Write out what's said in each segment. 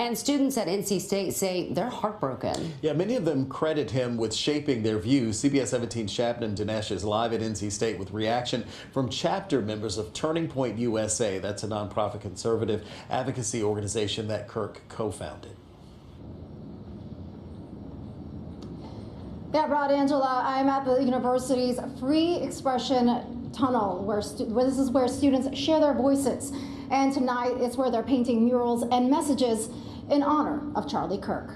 And students at NC State say they're heartbroken. Yeah, many of them credit him with shaping their views. CBS 17's Shabnam Dinesh is live at NC State with reaction from chapter members of Turning Point USA. That's a nonprofit conservative advocacy organization that Kirk co-founded. Yeah, Rod, Angela, I'm at the university's Free Expression Tunnel, where this is where students share their voices. And tonight it's where they're painting murals and messages in honor of Charlie Kirk.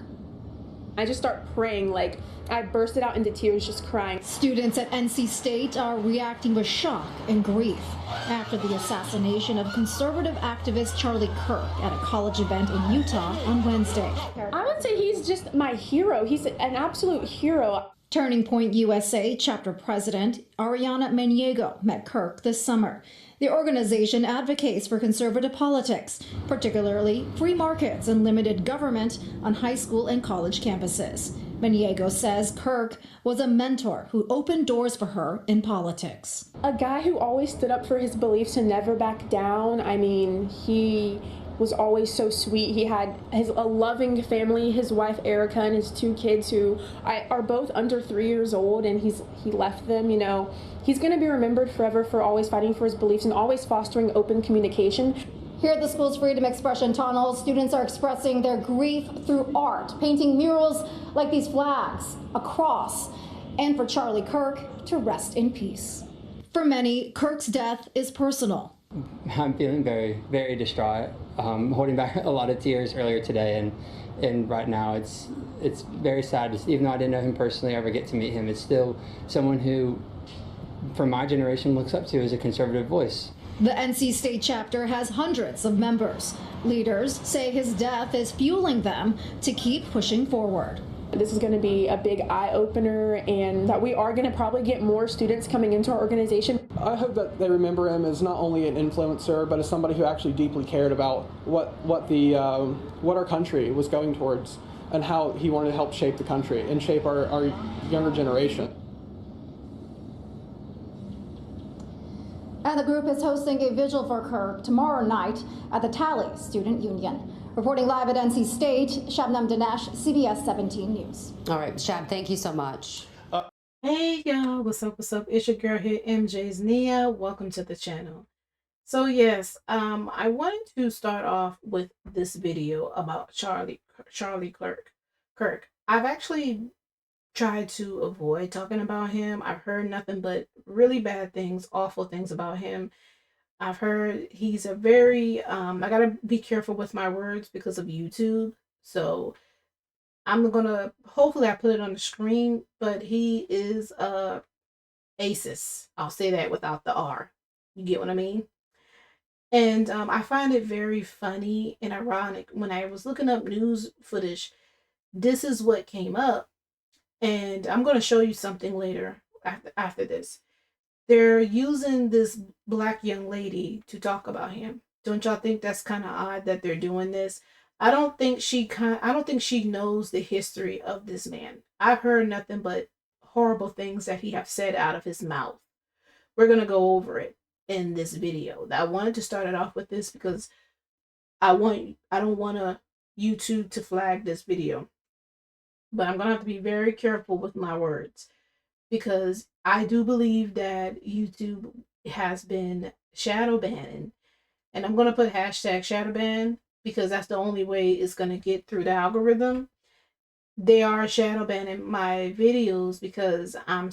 I just start praying, like I bursted out into tears just crying. Students at NC State are reacting with shock and grief after the assassination of conservative activist Charlie Kirk at a college event in Utah on Wednesday. I would say he's just my hero. He's an absolute hero. Turning Point USA chapter president Iryna met Kirk this summer. The organization advocates for conservative politics, particularly free markets and limited government on high school and college campuses. Maniego says Kirk was a mentor who opened doors for her in politics. A guy who always stood up for his beliefs and never backed down. I mean, he was always so sweet. He had a loving family, his wife Erica and his 2 kids who are both under 3 years old, and he left them, you know. He's going to be remembered forever for always fighting for his beliefs and always fostering open communication. Here at the school's Freedom Expression Tunnel, students are expressing their grief through art, painting murals like these flags, a cross, and for Charlie Kirk to rest in peace. For many, Kirk's death is personal. I'm feeling very, very distraught, holding back a lot of tears earlier today, and right now it's very sad. Even though I didn't know him personally, ever get to meet him, it's still someone who, from my generation, looks up to as a conservative voice. The NC State chapter has hundreds of members. Leaders say his death is fueling them to keep pushing forward. This is going to be a big eye-opener, and that we are going to probably get more students coming into our organization. I hope that they remember him as not only an influencer, but as somebody who actually deeply cared about what our country was going towards and how he wanted to help shape the country and shape our younger generation. And the group is hosting a vigil for Kirk tomorrow night at the Tally Student Union. Reporting live at NC State, Shabnam Dinesh, CBS 17 News. All right, Shab, thank you so much. Hey y'all, what's up, what's up? It's your girl here, MJ's Nia. Welcome to the channel. So yes, I wanted to start off with this video about Charlie Kirk. I've actually tried to avoid talking about him. I've heard nothing but really bad things, awful things about him. I've heard he's a very, I gotta be careful with my words because of YouTube. So I'm gonna, hopefully I put it on the screen, but he is ACES. I'll say that without the R. You get what I mean? And I find it very funny and ironic when I was looking up news footage. This is what came up. And I'm going to show you something later after this. They're using this black young lady to talk about him. Don't y'all think that's kind of odd that they're doing this? I don't think she knows the history of this man. I've heard nothing but horrible things that he have said out of his mouth. We're going to go over it in this video. I wanted to start it off with this because I don't want YouTube to flag this video. But I'm going to have to be very careful with my words because I do believe that YouTube has been shadow banning. And I'm going to put hashtag shadow ban because that's the only way it's going to get through the algorithm. They are shadow banning my videos because I'm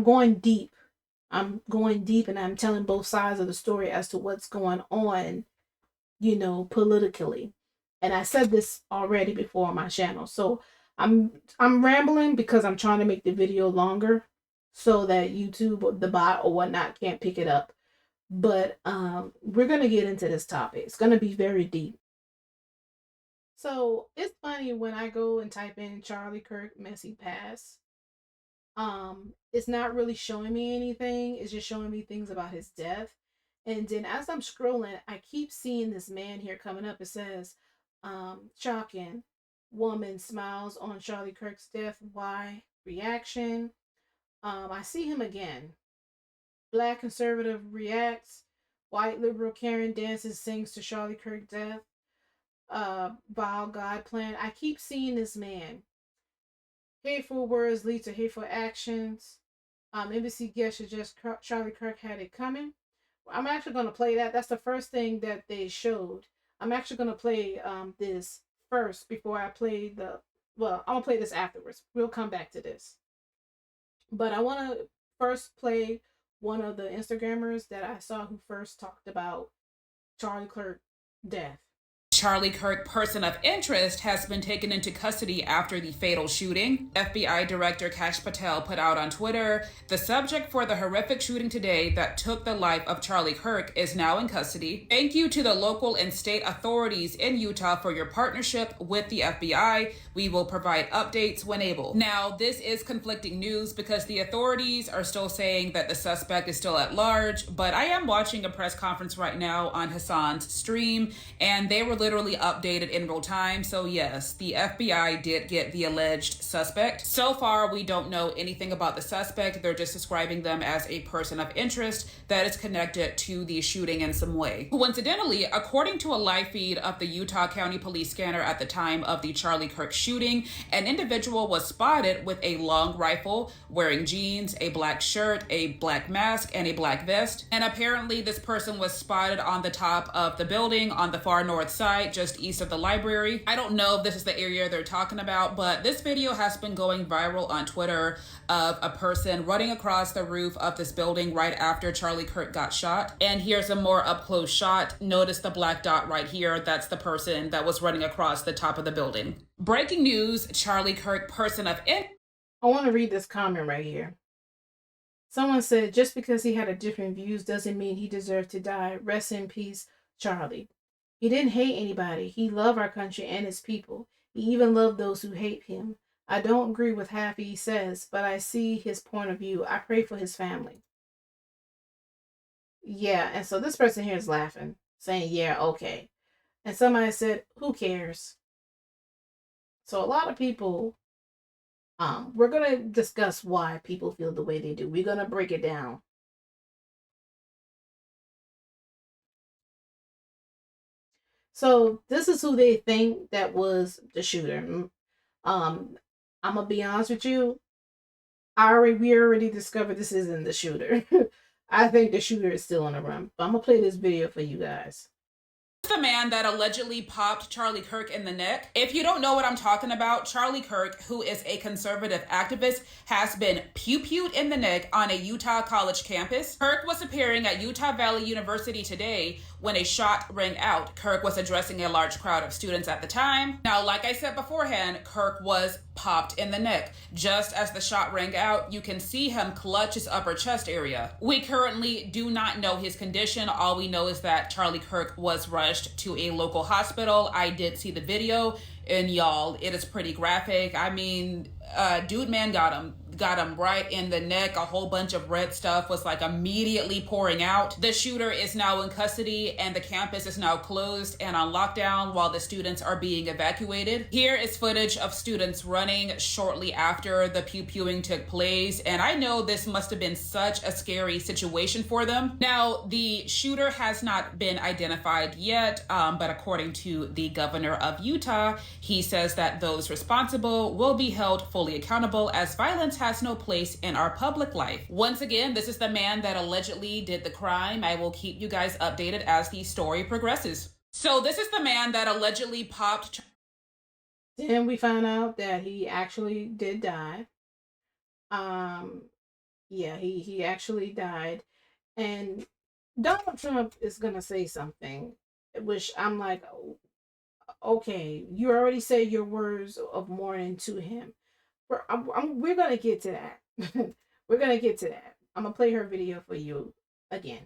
going deep. I'm going deep and I'm telling both sides of the story as to what's going on, you know, politically. And I said this already before on my channel. So I'm rambling because I'm trying to make the video longer so that YouTube, the bot or whatnot, can't pick it up. But we're going to get into this topic. It's going to be very deep. So it's funny when I go and type in Charlie Kirk messy past. It's not really showing me anything. It's just showing me things about his death. And then as I'm scrolling, I keep seeing this man here coming up. It says, shocking, woman smiles on Charlie Kirk's death. Why? Reaction. I see him again. Black conservative reacts. White liberal Karen dances, sings to Charlie Kirk's death. vile God plan. I keep seeing this man. Hateful words lead to hateful actions. Embassy guest suggests Charlie Kirk had it coming. I'm actually going to play that. That's the first thing that they showed. I'm actually going to play this first before I play the... Well, I'm going to play this afterwards. We'll come back to this. But I want to first play one of the Instagrammers that I saw who first talked about Charlie Kirk's death. Charlie Kirk, person of interest, has been taken into custody after the fatal shooting. FBI Director Kash Patel put out on Twitter, the subject for the horrific shooting today that took the life of Charlie Kirk is now in custody. Thank you to the local and state authorities in Utah for your partnership with the FBI. We will provide updates when able. Now, this is conflicting news because the authorities are still saying that the suspect is still at large, but I am watching a press conference right now on Hassan's stream, and they were literally updated in real time. So yes, the FBI did get the alleged suspect. So far, we don't know anything about the suspect. They're just describing them as a person of interest that is connected to the shooting in some way. Coincidentally, according to a live feed of the Utah County Police scanner at the time of the Charlie Kirk shooting, an individual was spotted with a long rifle, wearing jeans, a black shirt, a black mask, and a black vest. And apparently this person was spotted on the top of the building on the far north side, just east of the library. I don't know if this is the area they're talking about, but this video has been going viral on Twitter of a person running across the roof of this building right after Charlie Kirk got shot. And here's a more up close shot. Notice the black dot right here. That's the person that was running across the top of the building. Breaking news, Charlie Kirk, person of interest. I want to read this comment right here. Someone said, just because he had a different views doesn't mean he deserved to die. Rest in peace, Charlie. He didn't hate anybody. He loved our country and its people. He even loved those who hate him. I don't agree with half he says, but I see his point of view. I pray for his family. Yeah, and so this person here is laughing, saying, yeah, okay. And somebody said, who cares? So a lot of people, we're going to discuss why people feel the way they do. We're going to break it down. So this is who they think that was the shooter. I'm gonna be honest with you. We already discovered this isn't the shooter. I think the shooter is still on the run. But I'm gonna play this video for you guys. The man that allegedly popped Charlie Kirk in the neck. If you don't know what I'm talking about, Charlie Kirk, who is a conservative activist, has been pew-pewed in the neck on a Utah college campus. Kirk was appearing at Utah Valley University today when a shot rang out. Kirk was addressing a large crowd of students at the time. Now, like I said beforehand, Kirk was popped in the neck. Just as the shot rang out, you can see him clutch his upper chest area. We currently do not know his condition. All we know is that Charlie Kirk was rushed to a local hospital. I did see the video, and y'all, it is pretty graphic. I mean, dude man got him right in the neck. A whole bunch of red stuff was like immediately pouring out. The shooter is now in custody, and the campus is now closed and on lockdown while the students are being evacuated. Here is footage of students running shortly after the pew-pewing took place, and I know this must have been such a scary situation for them. Now, the shooter has not been identified yet, but according to the governor of Utah, he says that those responsible will be held fully accountable as violence has no place in our public life. Once again, this is the man that allegedly did the crime. I will keep you guys updated as the story progresses. So this is the man that allegedly popped. Then we found out that he actually did die. Yeah, he actually died. And Donald Trump is gonna say something, which I'm like, okay, you already said your words of mourning to him. We're going to get to that. We're going to get to that. I'm going to play her video for you again.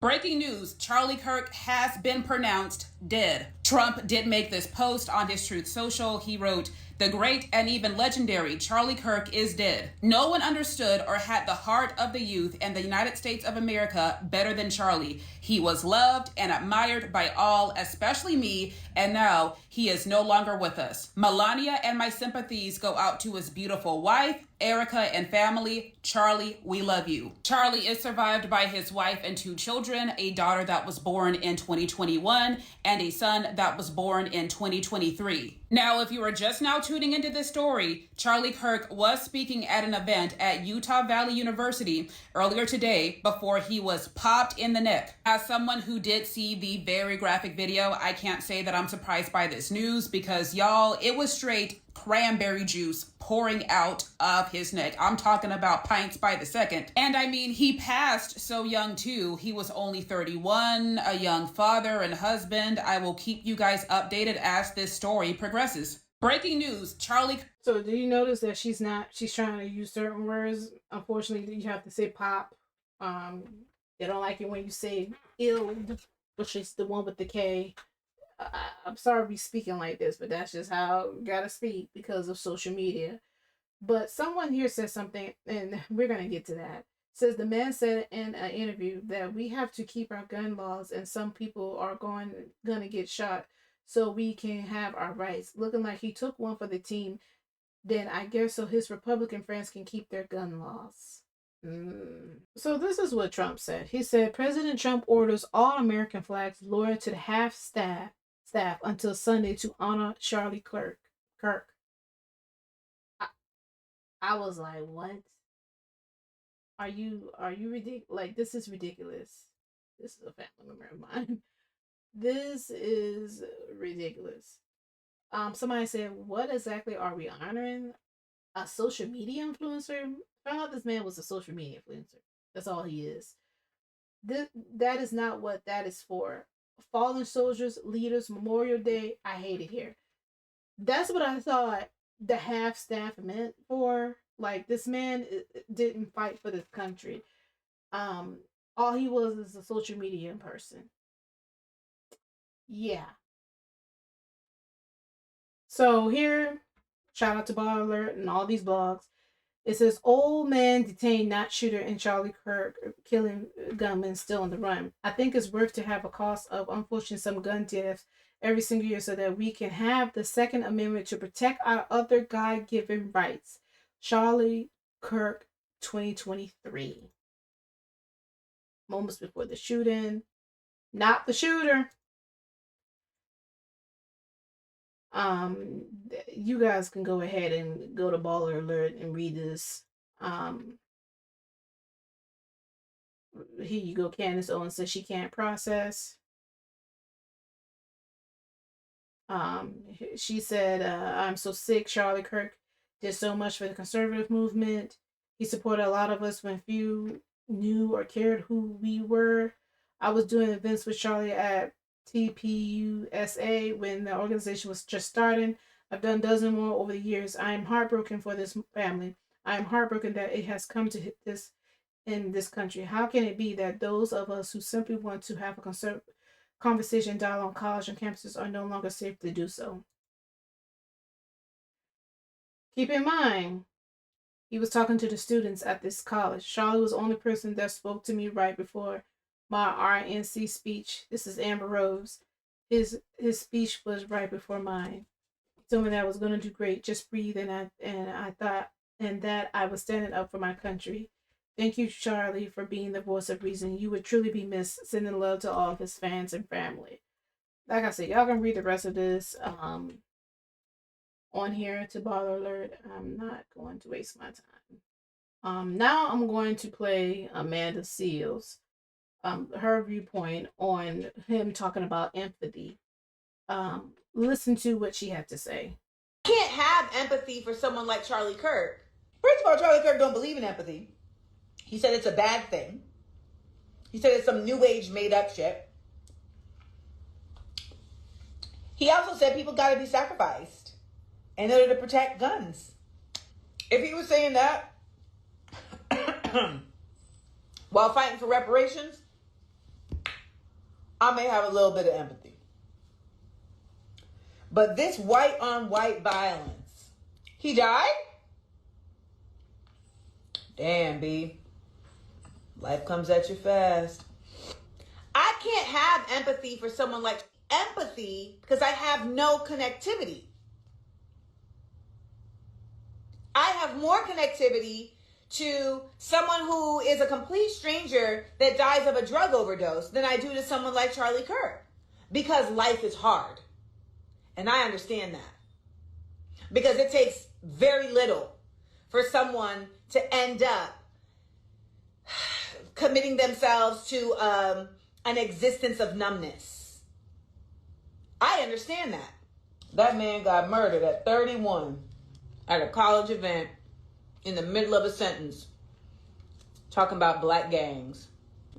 Breaking news, Charlie Kirk has been pronounced dead. Trump did make this post on his Truth Social. He wrote, "The great and even legendary Charlie Kirk is dead. No one understood or had the heart of the youth in the United States of America better than Charlie. He was loved and admired by all, especially me, and now he is no longer with us. Melania and my sympathies go out to his beautiful wife, Erica and family, Charlie, we love you. Charlie is survived by his wife and 2 children, a daughter that was born in 2021 and a son that was born in 2023. Now, if you are just now tuning into this story, Charlie Kirk was speaking at an event at Utah Valley University earlier today before he was popped in the neck. As someone who did see the very graphic video, I can't say that I'm surprised by this news because, y'all, it was straight cranberry juice pouring out of his neck. I'm talking about pints by the second. And I mean, he passed so young too. He was only 31, a young father and husband. I will keep you guys updated as this story progresses. Breaking news, Charlie. So do you notice that she's trying to use certain words? Unfortunately, you have to say pop. They don't like it when you say ill, which is the one with the K. I'm sorry to be speaking like this, but that's just how I gotta speak because of social media. But someone here says something, and we're gonna get to that. Says the man said in an interview that we have to keep our gun laws, and some people are gonna get shot, so we can have our rights. Looking like he took one for the team. Then I guess so his Republican friends can keep their gun laws. So this is what Trump said. He said President Trump orders all American flags lowered to the half staff until Sunday to honor Charlie Kirk. I was like, what? Are you ridiculous? Like, this is ridiculous. This is a family member of mine. This is ridiculous. Somebody said, what exactly are we honoring? A social media influencer? I found out this man was a social media influencer. That's all he is. That is not what that is for. Fallen soldiers, leaders, Memorial Day. I hate it here. That's what I thought the half staff meant for. Like, this man didn't fight for this country. All he was is a social media person. Yeah. So here, shout out to Bar Alert and all these blogs. It says, old man detained not shooter in Charlie Kirk killing gunman still on the run. I think it's worth to have a cost of unfortunately some gun deaths every single year so that we can have the Second Amendment to protect our other God-given rights. Charlie Kirk, 2023. Moments before the shooting. Not the shooter. You guys can go ahead and go to Baller Alert and read this. Here you go. Candace Owens says she can't process. She said, I'm so sick. Charlie Kirk did so much for the conservative movement. He supported a lot of us when few knew or cared who we were. I was doing events with Charlie at TPUSA when the organization was just starting. I've done dozens more over the years. I am heartbroken for this family. I am heartbroken that it has come to this in this country. How can it be that those of us who simply want to have a conversation dialogue on college and campuses are no longer safe to do so? Keep in mind, he was talking to the students at this college. Charlie was the only person that spoke to me right before my RNC speech. This is Amber Rose. His speech was right before mine. He told me that I was going to do great. Just breathe, and I thought that I was standing up for my country. Thank you, Charlie, for being the voice of reason. You would truly be missed. Sending love to all of his fans and family. Like I said, y'all can read the rest of this on here to Baller Alert. I'm not going to waste my time. Now I'm going to play Amanda Seals. Her viewpoint on him talking about empathy. Listen to what she had to say. You can't have empathy for someone like Charlie Kirk. First of all, Charlie Kirk don't believe in empathy. He said it's a bad thing. He said it's some new age made up shit. He also said people got to be sacrificed in order to protect guns. If he was saying that while fighting for reparations, I may have a little bit of empathy. But this white on white violence, he died? Damn, B. Life comes at you fast. I can't have empathy for someone like empathy because I have no connectivity. I have more connectivity to someone who is a complete stranger that dies of a drug overdose than I do to someone like Charlie Kirk, because life is hard. And I understand that, because it takes very little for someone to end up committing themselves to an existence of numbness. I understand that. That man got murdered at 31 at a college event in the middle of a sentence talking about black gangs.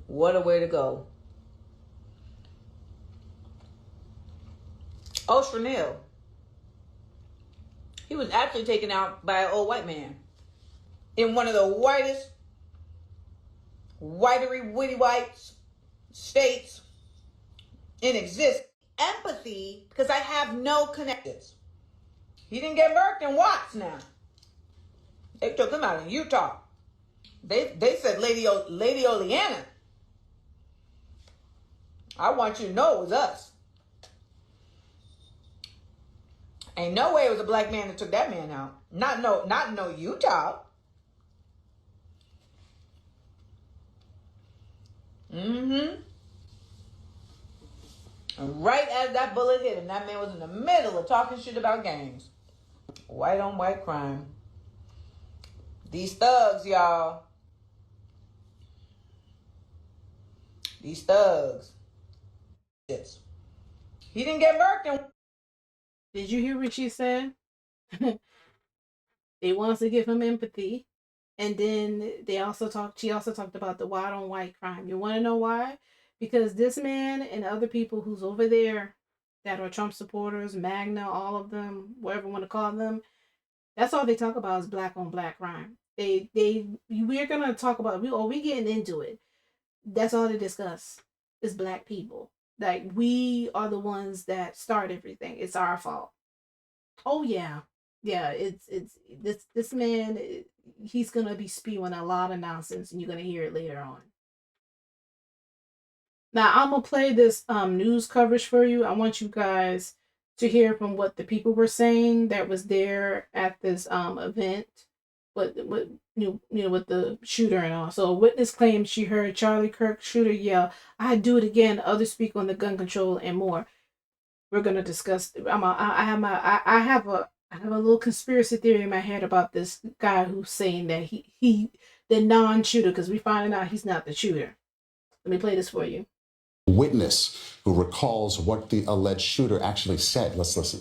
What a way to go. O'Shrill, he was actually taken out by an old white man in one of the whitest, whitery, witty white states in existence. Empathy, because I have no connections. He didn't get murked in Watts now. They took him out in Utah. They said Lady Oleana. I want you to know it was us. Ain't no way it was a black man that took that man out. Not no Utah. Mm-hmm. And right as that bullet hit him, that man was in the middle of talking shit about gangs. White on white crime. These thugs, y'all. These thugs. Yes. He didn't get murked. Did you hear what she said? They want us to give him empathy. And then she also talked about the white on white crime. You want to know why? Because this man and other people who's over there that are Trump supporters, MAGNA, all of them, whatever you want to call them, that's all they talk about is black on black crime. We're gonna talk about we getting into it. That's all they discuss is black people. Like, we are the ones that start everything. It's our fault. Oh yeah. Yeah, it's this man, he's gonna be spewing a lot of nonsense, and you're gonna hear it later on. Now I'm gonna play this news coverage for you. I want you guys to hear from what the people were saying that was there at this event, with with the shooter and all. So a witness claims she heard Charlie Kirk shooter yell, "I'd do it again." Others speak on the gun control and more. We're gonna discuss. I have a little conspiracy theory in my head about this guy who's saying that he the non-shooter, because we finding out he's not the shooter. Let me play this for you. Witness who recalls what the alleged shooter actually said. Let's listen.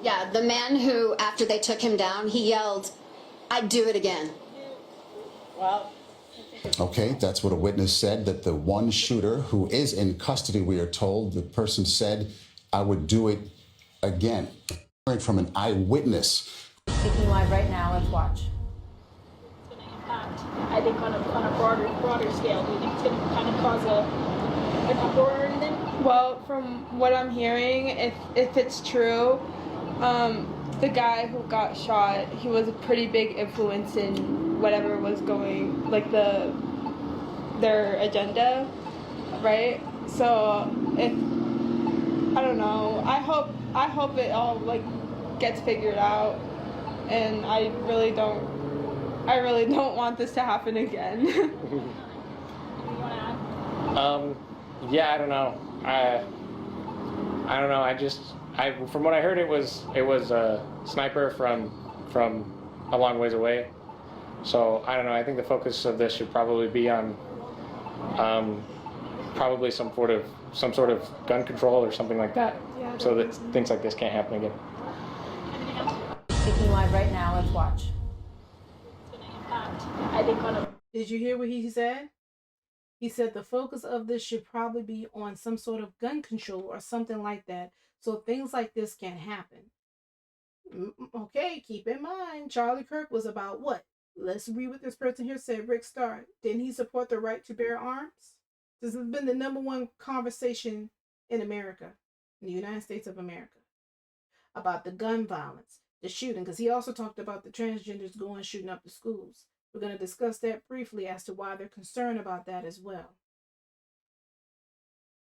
Yeah, the man who, after they took him down, he yelled, "I'd do it again." Well, okay, that's what a witness said, that the one shooter who is in custody, we are told, the person said, "I would do it again." Hearing from an eyewitness. Speaking live right now, let's watch. It's going to impact, I think, on a broader scale. Do you think it's going to kind of cause an uproar or anything? Well, from what I'm hearing, if it's true, the guy who got shot, he was a pretty big influence in whatever was going, like their agenda, right? So if, I don't know, I hope it all like gets figured out, and I really don't want this to happen again. Yeah, I don't know. I don't know. From what I heard, it was a sniper from a long ways away. So I don't know. I think the focus of this should probably be on probably some sort of gun control or something like that, so that things like this can't happen again. Speaking live right now, let's watch. It's going to impact, I think, Did you hear what he said? He said the focus of this should probably be on some sort of gun control or something like that, so things like this can't happen. Okay, keep in mind, Charlie Kirk was about what? Let's read what this person here said, Rick Starr. Didn't he support the right to bear arms? This has been the #1 conversation in America, in the United States of America, about the gun violence, the shooting, because he also talked about the transgenders going shooting up the schools. We're going to discuss that briefly as to why they're concerned about that as well.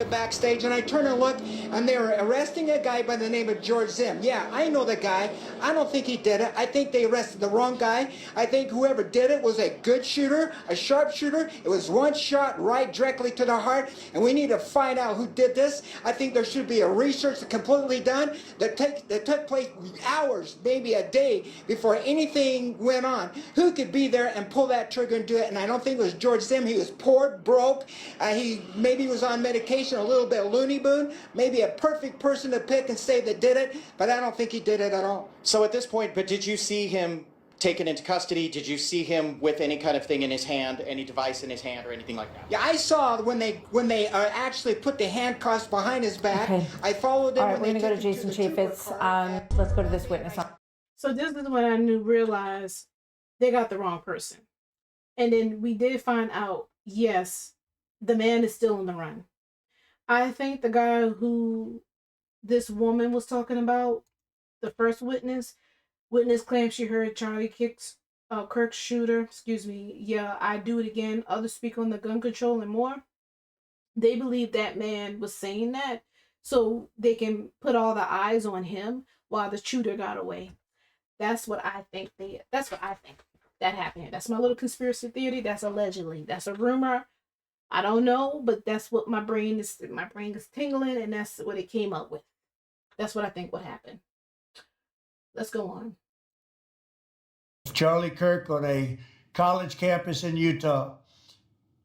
backstage, and I turn and look, and they were arresting a guy by the name of George Zim. Yeah, I know the guy. I don't think he did it. I think they arrested the wrong guy. I think whoever did it was a good shooter, a sharp shooter. It was one shot right directly to the heart, and we need to find out who did this. I think there should be a research completely done that took place hours, maybe a day, before anything went on. Who could be there and pull that trigger and do it? And I don't think it was George Zim. He was poor, broke. He maybe was on medication, a little bit loony boon, maybe a perfect person to pick and say that did it, but I don't think he did it at all. So at this point, but did you see him taken into custody? Did you see him with any kind of thing in his hand, any device in his hand or anything like that? Yeah, I saw when they actually put the handcuffs behind his back. Okay. I followed them. All right, we're gonna go to Jason Chaffetz. Let's go to this witness. So this is when I realized they got the wrong person. And then we did find out, yes, the man is still on the run. I think the guy who this woman was talking about, the first witness claims she heard Charlie Kirk's shooter, excuse me, yeah, I do it again. Others speak on the gun control and more. They believe that man was saying that so they can put all the eyes on him while the shooter got away. That's what I think that happened. That's my little conspiracy theory. That's allegedly. That's a rumor. I don't know, but that's what my brain is tingling, and that's what it came up with. That's what I think would happen. Let's go on. Charlie Kirk on a college campus in Utah.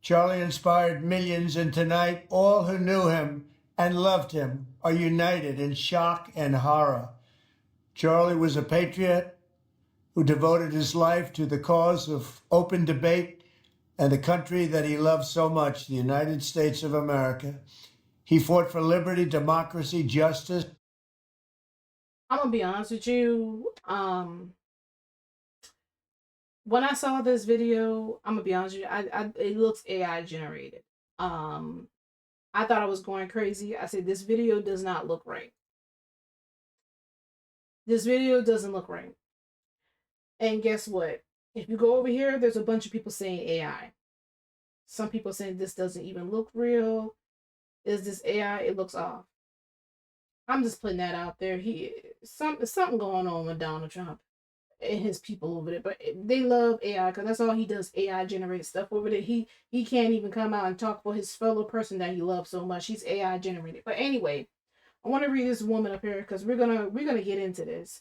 Charlie inspired millions, and tonight all who knew him and loved him are united in shock and horror. Charlie was a patriot who devoted his life to the cause of open debate and the country that he loved so much, the United States of America. He fought for liberty, democracy, justice. I'm gonna be honest with you. When I saw this video, I'm gonna be honest with you, it looks AI generated. I thought I was going crazy. I said, this video does not look right. This video doesn't look right. And guess what? If you go over here, there's a bunch of people saying AI. Some people saying this doesn't even look real. Is this AI? It looks off. I'm just putting that out there. Something going on with Donald Trump and his people over there. But they love AI because that's all he does. AI generates stuff over there. He can't even come out and talk for his fellow person that he loves so much. He's AI generated. But anyway, I want to read this woman up here because we're gonna get into this.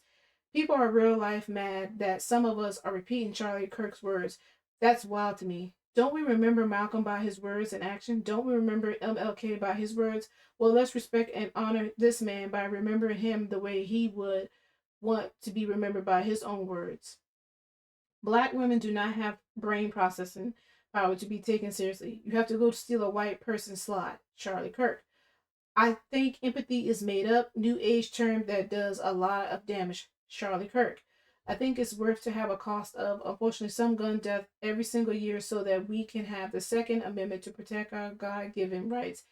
People are real life mad that some of us are repeating Charlie Kirk's words. That's wild to me. Don't we remember Malcolm by his words and action? Don't we remember MLK by his words? Well, let's respect and honor this man by remembering him the way he would want to be remembered by his own words. Black women do not have brain processing power to be taken seriously. You have to go steal a white person's slot. Charlie Kirk. I think empathy is made up, new age term that does a lot of damage. Charlie Kirk. I think it's worth to have a cost of, unfortunately, some gun death every single year so that we can have the Second Amendment to protect our God-given rights.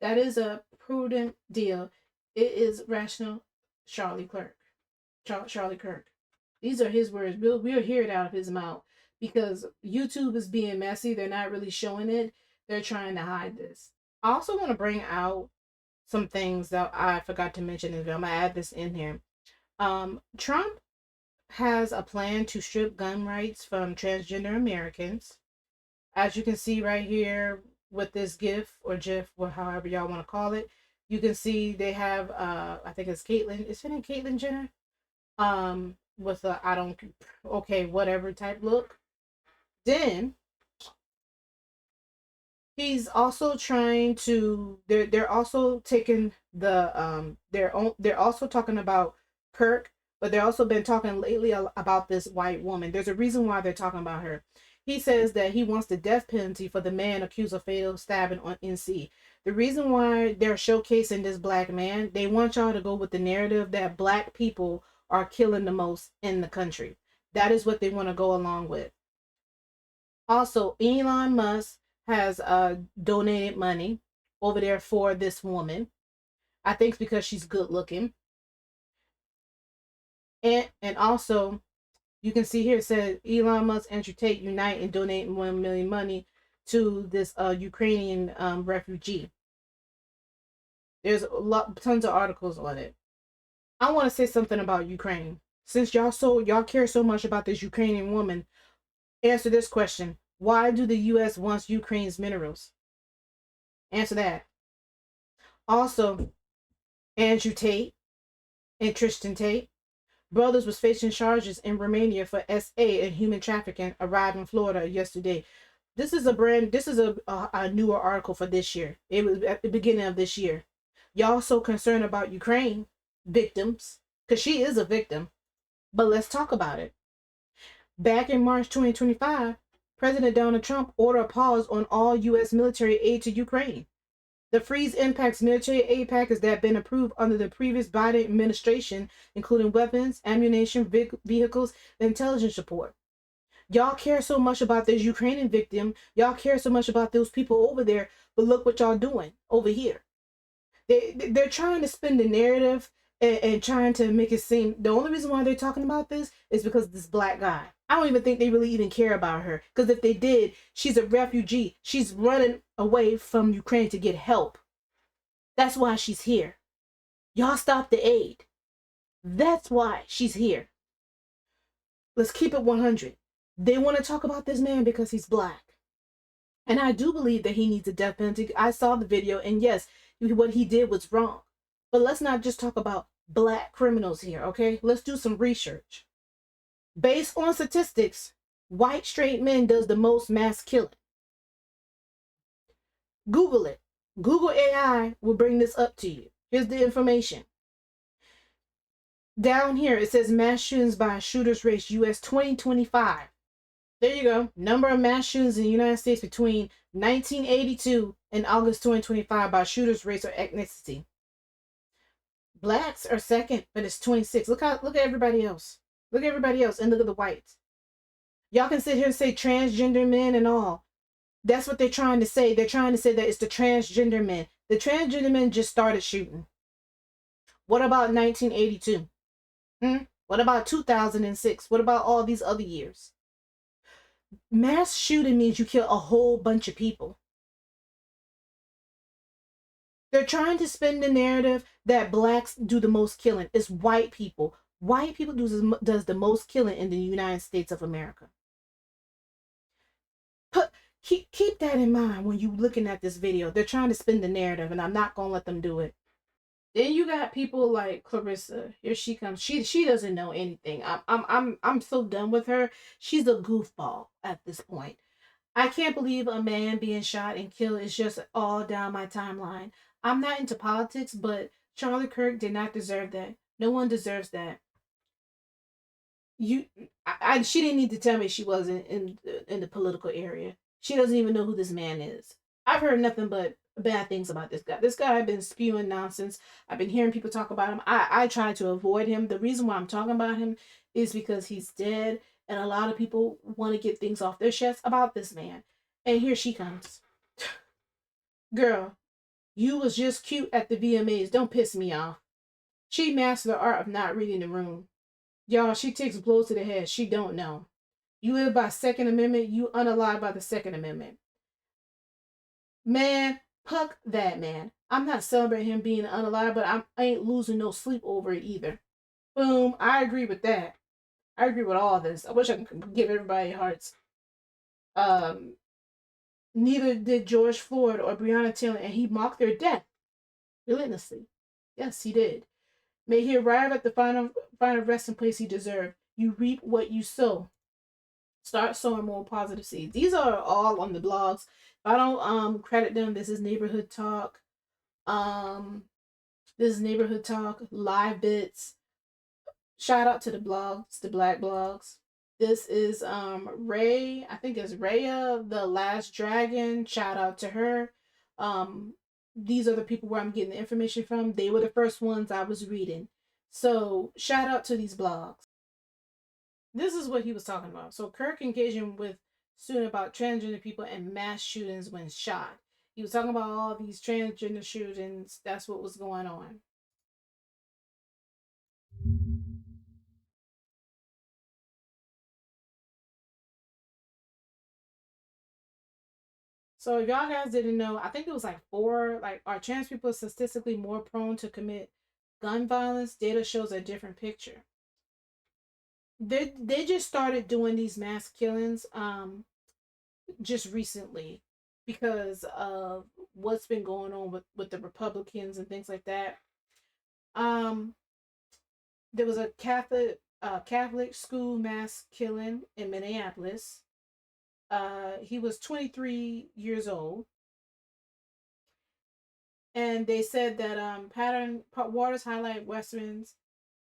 That is a prudent deal. It is rational. Charlie Kirk. Charlie Kirk. These are his words. We'll hear it out of his mouth because YouTube is being messy. They're not really showing it. They're trying to hide this. I also want to bring out some things that I forgot to mention. I'm going to add this in here. Trump has a plan to strip gun rights from transgender Americans. As you can see right here with this GIF or GIF or however y'all want to call it, you can see they have I think it's Caitlyn. Is her name Caitlyn Jenner? With a whatever type look. Then he's also trying to they're also taking the they're also talking about Kirk, but they've also been talking lately about this white woman. There's a reason why they're talking about her. He says that he wants the death penalty for the man accused of fatal stabbing on NC. The reason why they're showcasing this black man, they want y'all to go with the narrative that black people are killing the most in the country. That is what they want to go along with. Also, Elon Musk has donated money over there for this woman. I think it's because she's good looking. And also, you can see here it says Elon Musk, Andrew Tate unite and donate $1 million money to this Ukrainian refugee. There's tons of articles on it. I want to say something about Ukraine. Since y'all care so much about this Ukrainian woman, answer this question. Why do the US want Ukraine's minerals? Answer that. Also, Andrew Tate and Tristan Tate, brothers was facing charges in Romania for SA and human trafficking, arrived in Florida yesterday. This is a newer article for this year. It was at the beginning of this year. Y'all so concerned about Ukraine victims, because she is a victim. But let's talk about it. Back in March 2025, President Donald Trump ordered a pause on all U.S. military aid to Ukraine. The freeze impacts military aid package that had been approved under the previous Biden administration, including weapons, ammunition, vehicles, and intelligence support. Y'all care so much about this Ukrainian victim. Y'all care so much about those people over there, but look what y'all doing over here. They're trying to spin the narrative and trying to make it seem the only reason why they're talking about this is because of this black guy. I don't even think they really even care about her, because if they did, she's a refugee. She's running away from Ukraine to get help. That's why she's here. Y'all stop the aid. That's why she's here. Let's keep it 100. They want to talk about this man because he's black. And I do believe that he needs a death penalty. I saw the video, and yes, what he did was wrong. But let's not just talk about black criminals here, okay? Let's do some research. Based on statistics, white straight men does the most mass killing. Google it. Google AI will bring this up to you. Here's the information. Down here, it says mass shootings by shooters race US 2025. There you go. Number of mass shootings in the United States between 1982 and August 2025 by shooters race or ethnicity. Blacks are second, but it's 26. Look at everybody else. Look at everybody else and look at the whites. Y'all can sit here and say transgender men and all. That's what they're trying to say. They're trying to say that it's the transgender men. The transgender men just started shooting. What about 1982? What about 2006? What about all these other years? Mass shooting means you kill a whole bunch of people. They're trying to spin the narrative that blacks do the most killing. It's white people. White people does the most killing in the United States of America. Keep that in mind when you're looking at this video. They're trying to spin the narrative, and I'm not gonna let them do it. Then you got people like CLARESSA. Here she comes. She doesn't know anything. I'm so done with her. She's a goofball at this point. I can't believe a man being shot and killed is just all down my timeline. I'm not into politics, but Charlie Kirk did not deserve that. No one deserves that. She didn't need to tell me she wasn't in the political area. She doesn't even know who this man is. I've heard nothing but bad things about this guy. This guy, I've been spewing nonsense. I've been hearing people talk about him. I try to avoid him. The reason why I'm talking about him is because he's dead, and a lot of people want to get things off their chest about this man. And here she comes. Girl, you was just cute at the VMAs. Don't piss me off. She mastered the art of not reading the room. Y'all, she takes blows to the head. She don't know. You live by Second Amendment. You unalive by the Second Amendment. Man, fuck that man. I'm not celebrating him being unalive, but I ain't losing no sleep over it either. Boom. I agree with that. I agree with all this. I wish I could give everybody hearts. Neither did George Floyd or Breonna Taylor, and he mocked their death relentlessly. Yes, he did. May he arrive at the final resting place he deserved. You reap what you sow. Start sowing more positive seeds. These are all on the blogs. If I don't credit them, this is Neighborhood Talk. This is Neighborhood Talk, Live Bits. Shout out to the blogs, the black blogs. This is Ray, I think it's Raya, the Last Dragon. Shout out to her. These are the people where I'm getting the information from. They were the first ones I was reading. So shout out to these blogs. This is what he was talking about. So Kirk engaging with student about transgender people and mass shootings when shot. He was talking about all these transgender shootings. That's what was going on. So if y'all guys didn't know, I think it was like are trans people statistically more prone to commit gun violence? Data shows a different picture. They just started doing these mass killings just recently because of what's been going on with the Republicans and things like that. There was a Catholic school mass killing in Minneapolis. He was 23 years old. And they said that Waters highlight Westman's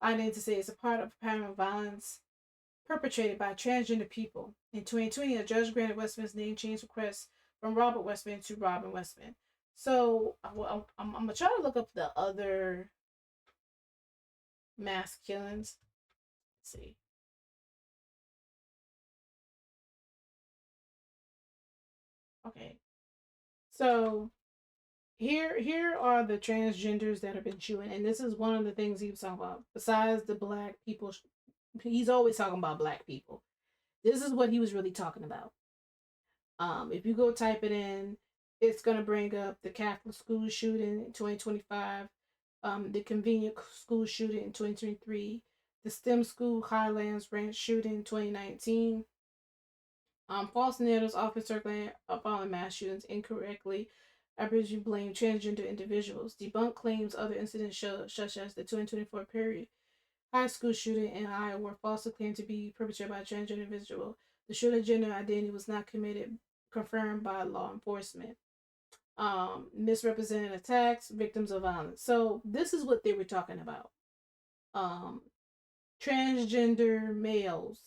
identity to say it's a part of a pattern of violence perpetrated by transgender people. In 2020, a judge granted Westman's name change request from Robert Westman to Robin Westman. So I'm going to try to look up the other mass killings. Let's see. Okay. So here are the transgenders that have been shooting, and this is one of the things he was talking about. Besides the black people, he's always talking about black people. This is what he was really talking about. If you go type it in, it's gonna bring up the Catholic school shooting in 2025, the convenient school shooting in 2023, the STEM school Highlands Ranch shooting in 2019. False narratives often circulating following mass shootings incorrectly. Average you blame transgender individuals. Debunk claims other incidents such as the 2024 period high school shooting in Iowa were falsely claimed to be perpetrated by a transgender individual. The shooter's gender identity was not confirmed by law enforcement. Misrepresented attacks, victims of violence. So this is what they were talking about. Transgender males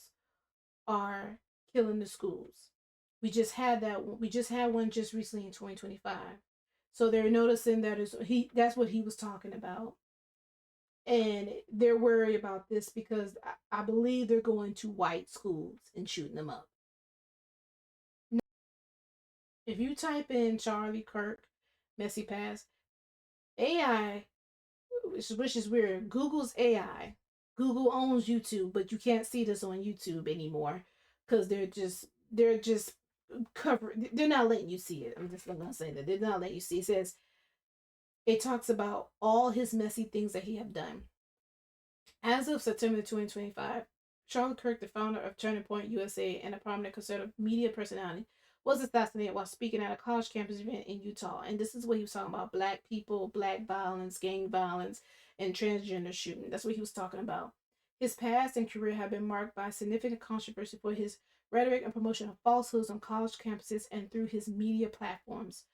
are killing the schools. We just had one just recently in 2025. So they're noticing that's what he was talking about. And they're worried about this because I believe they're going to white schools and shooting them up. If you type in Charlie Kirk, messy past, AI, which is weird, Google's AI. Google owns YouTube, but you can't see this on YouTube anymore because they're just they're not letting you see it. I'm just gonna say that they're not letting you see. It talks about all his messy things that he have done. As of September 2025, Charlie Kirk, the founder of Turning Point USA and a prominent conservative media personality, was assassinated while speaking at a college campus event in Utah. And this is what he was talking about: black people, black violence, gang violence, and transgender shooting. That's what he was talking about. His past and career have been marked by significant controversy for his rhetoric and promotion of falsehoods on college campuses and through his media platforms.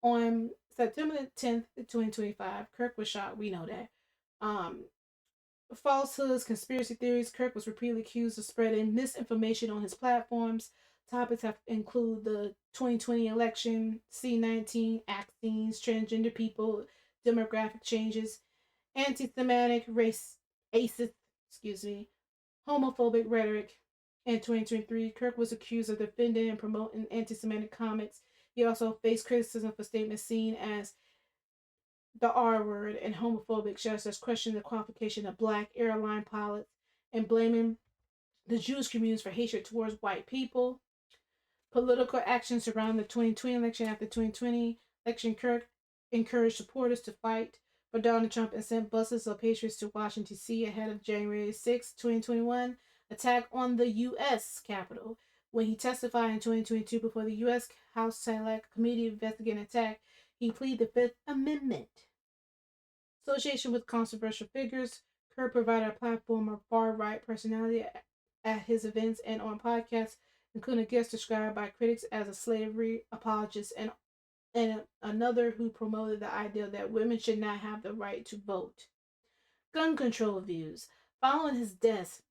On September 10th, 2025, Kirk was shot. We know that. Falsehoods, conspiracy theories. Kirk was repeatedly accused of spreading misinformation on his platforms. Topics have include the 2020 election, C-19, vaccines, transgender people, demographic changes, anti-Semitic, homophobic rhetoric. In 2023, Kirk was accused of defending and promoting anti-Semitic comics. He also faced criticism for statements seen as the R word and homophobic, such as questioning the qualification of black airline pilots and blaming the Jewish communities for hatred towards white people. Political action surrounding the 2020 election. After the 2020 election, Kirk encouraged supporters to fight for Donald Trump and sent buses of patriots to Washington, D.C. ahead of January 6, 2021 attack on the U.S. Capitol. When he testified in 2022 before the U.S. House Select Committee investigating attack, he pleaded the Fifth Amendment. Association with controversial figures, Kirk provided a platform of far-right personality at his events and on podcasts, including a guest described by critics as a slavery apologist and another who promoted the idea that women should not have the right to vote. Gun control views. Following his death,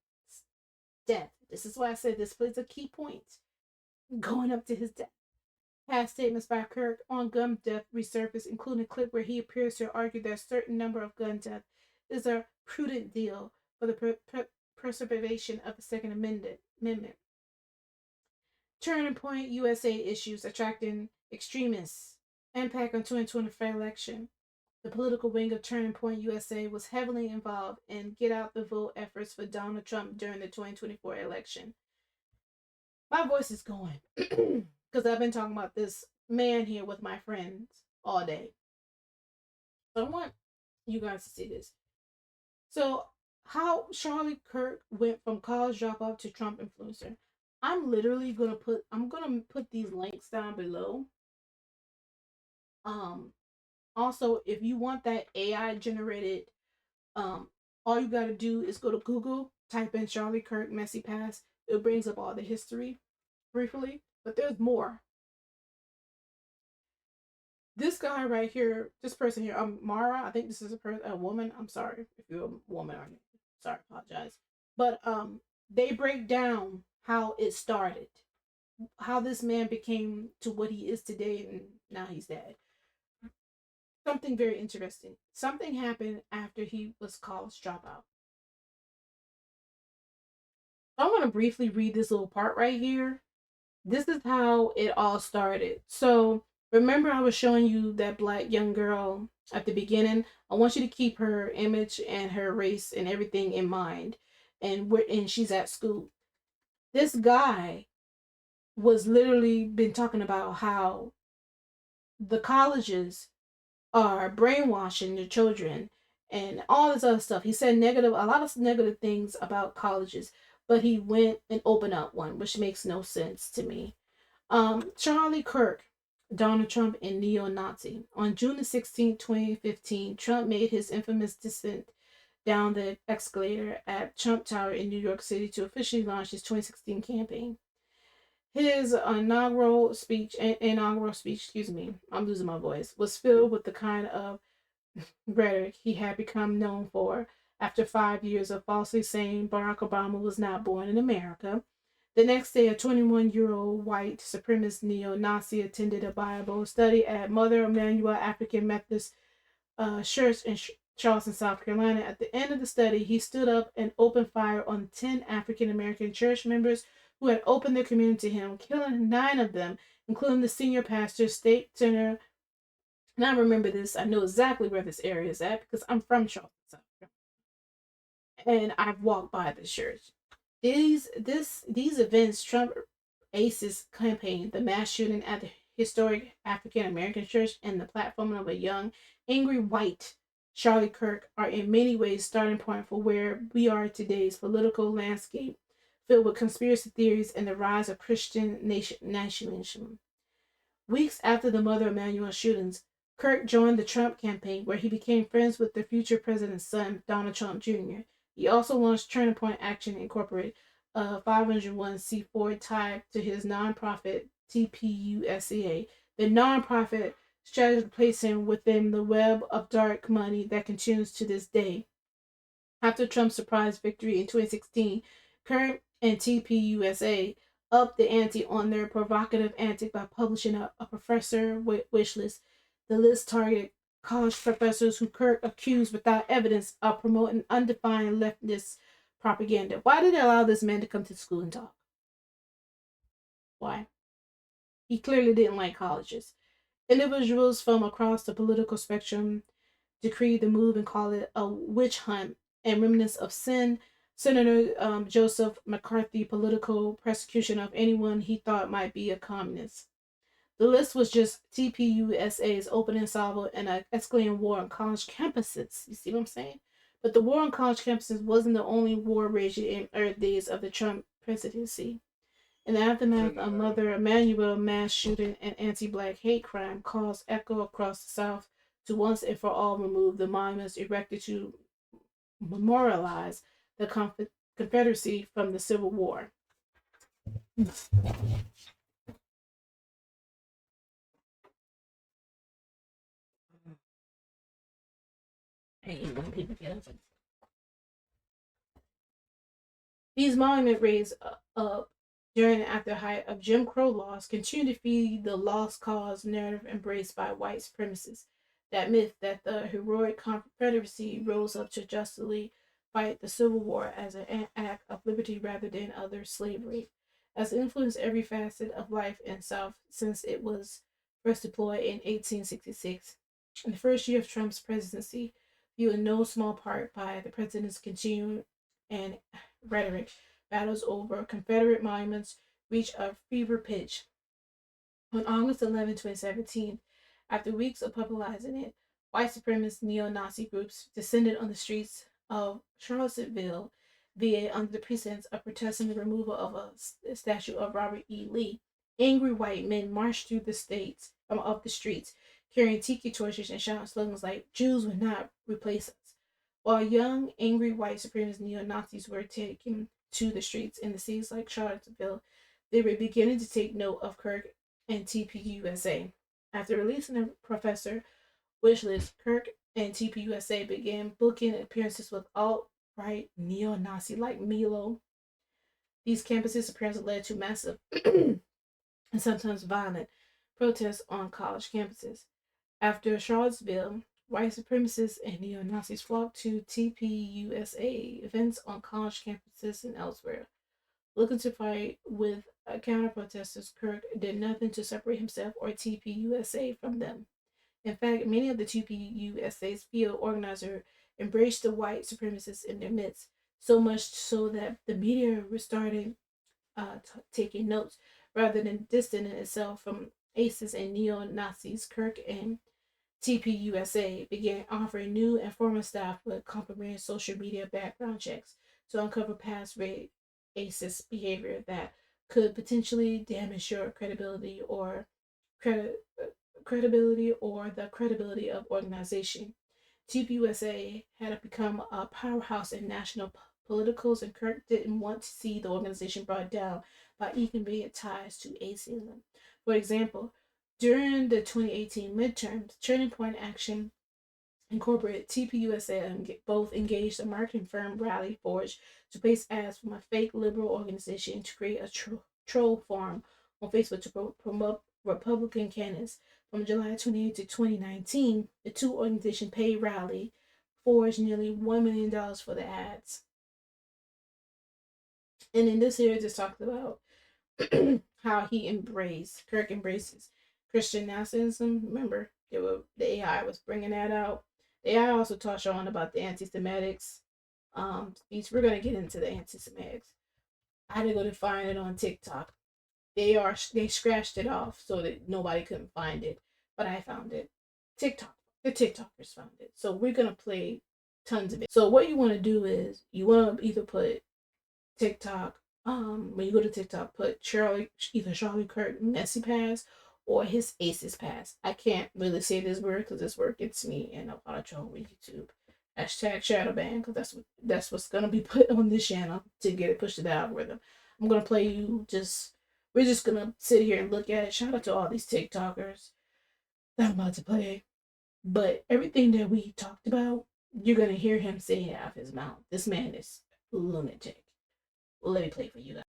this is why I said this plays a key point. Going up to his death. Past statements by Kirk on gun death resurfaced, including a clip where he appears to argue that a certain number of gun deaths is a prudent deal for the preservation of the Second Amendment. Turning Point USA issues attracting extremists. Impact on 2024 election. The political wing of Turning Point USA was heavily involved in get out the vote efforts for Donald Trump during the 2024 election. My voice is going because I've been talking about this man here with my friends all day. So I want you guys to see this. So how Charlie Kirk went from college dropout to Trump influencer. I'm literally gonna put these links down below. Also, if you want that AI generated, all you gotta do is go to Google, type in Charlie Kirk messy past. It brings up all the history briefly, but there's more. This guy right here, this person here, Mara. I think this is a woman. I'm sorry if you're a woman. Sorry, apologize. But they break down how it started, how this man became to what he is today, and now he's dead. Something very interesting. Something happened after he was college dropout. I want to briefly read this little part right here. This is how it all started. So remember I was showing you that black young girl at the beginning? I want you to keep her image and her race and everything in mind. And she's at school. This guy was literally been talking about how the colleges are brainwashing the children and all this other stuff. He said a lot of negative things about colleges, but he went and opened up one, which makes no sense to me. Charlie Kirk, Donald Trump, and neo-Nazi. On June the 16th, 2015, Trump made his infamous descent down the escalator at Trump Tower in New York City to officially launch his 2016 campaign. His inaugural speech, I'm losing my voice, was filled with the kind of rhetoric he had become known for after 5 years of falsely saying Barack Obama was not born in America. The next day, a 21-year-old white supremacist neo-Nazi attended a Bible study at Mother Emanuel African Methodist Church in Charleston, South Carolina. At the end of the study, he stood up and opened fire on 10 African-American church members who had opened their community to him, killing 9 of them, including the senior pastor, state senator. And I remember this. I know exactly where this area is at because I'm from Charleston, South Carolina. And I've walked by the church. These events, Trump ACE's campaign, the mass shooting at the historic African American church, and the platform of a young, angry white Charlie Kirk are in many ways starting point for where we are today's political landscape, filled with conspiracy theories and the rise of Christian nationalism. Weeks after the Mother Emanuel shootings, Kirk joined the Trump campaign, where he became friends with the future president's son, Donald Trump Jr. He also launched Turning Point Action Incorporated, a 501c4 tied to his nonprofit TPUSA. The nonprofit strategy to place him within the web of dark money that continues to this day. After Trump's surprise victory in 2016, Kirk and TPUSA upped the ante on their provocative antic by publishing a professor wish list. The list targeted college professors who Kirk accused without evidence of promoting undefined leftist propaganda. Why did they allow this man to come to school and talk? Why? He clearly didn't like colleges. Individuals from across the political spectrum decreed the move and called it a witch hunt and remnants of sin. Senator Joseph McCarthy political persecution of anyone he thought might be a communist. The list was just TPUSA's opening salvo and an escalating war on college campuses. You see what I'm saying? But the war on college campuses wasn't the only war raging in early days of the Trump presidency. In the aftermath of Mother Emanuel mass shooting and anti-black hate crime caused echo across the South to once and for all remove the monuments erected to memorialize the Confederacy from the Civil War. I hate when people get up. These monuments raised up during and after the height of Jim Crow laws continue to feed the lost cause narrative embraced by white supremacists. That myth that the heroic Confederacy rose up to justly fight the Civil War as an act of liberty rather than other slavery has influenced every facet of life in South since it was first deployed in 1866. In the first year of Trump's presidency, due in no small part by the president's continued and rhetoric, battles over Confederate monuments reached a fever pitch. On August 11, 2017, after weeks of popularizing it, white supremacist neo-Nazi groups descended on the streets of Charlottesville, VA, under the pretense of protesting the removal of a statue of Robert E. Lee. Angry white men marched through the streets, carrying tiki torches and shouting slogans like "Jews will not replace us." While young, angry white supremacist neo-Nazis were taken to the streets in the cities like Charlottesville, they were beginning to take note of Kirk and TPUSA. After releasing a professor wish list, Kirk and TPUSA began booking appearances with alt-right neo-Nazi like Milo. These campuses appearances led to massive and sometimes violent protests on college campuses. After Charlottesville, white supremacists and neo-Nazis flocked to TPUSA events on college campuses and elsewhere. Looking to fight with counter-protesters, Kirk did nothing to separate himself or TPUSA from them. In fact, many of the TPUSA's field organizers embraced the white supremacists in their midst, so much so that the media started taking notes rather than distancing itself from ACEs and neo-Nazis. Kirk and TPUSA began offering new and former staff with complimentary social media background checks to uncover past racist behavior that could potentially damage your credibility or the credibility of organization. TPUSA had become a powerhouse in national politicals, and Kirk didn't want to see the organization brought down by inconvenient ties to atheism. For example, during the 2018 midterms, Turning Point Action Incorporated, TPUSA, both engaged a marketing firm, Rally Forge, to place ads from a fake liberal organization to create a troll farm on Facebook to promote Republican candidates. From July 28 to 2019, the two organizations paid Rally Forge nearly $1 million for the ads. And in this series, it talks about how Kirk embraces Christian nationalism. Remember, the AI was bringing that out. The AI also touched on about the anti-Semitics. We're going to get into the anti-Semitics. I had to go to find it on TikTok. They scratched it off so that nobody couldn't find it, but I found it. The TikTokers found it. So we're going to play tons of it. So what you want to do is you want to either put TikTok, when you go to TikTok, put either Charlie Kirk messy pass or his aces pass. I can't really say this word because this word gets me in a lot of trouble with YouTube. Hashtag shadow ban, because that's what's gonna be put on this channel to get it pushed to the algorithm. I'm gonna play you we're just gonna sit here and look at it. Shout out to all these TikTokers that I'm about to play. But everything that we talked about, you're gonna hear him say it out of his mouth. This man is lunatic. Let me play for you guys.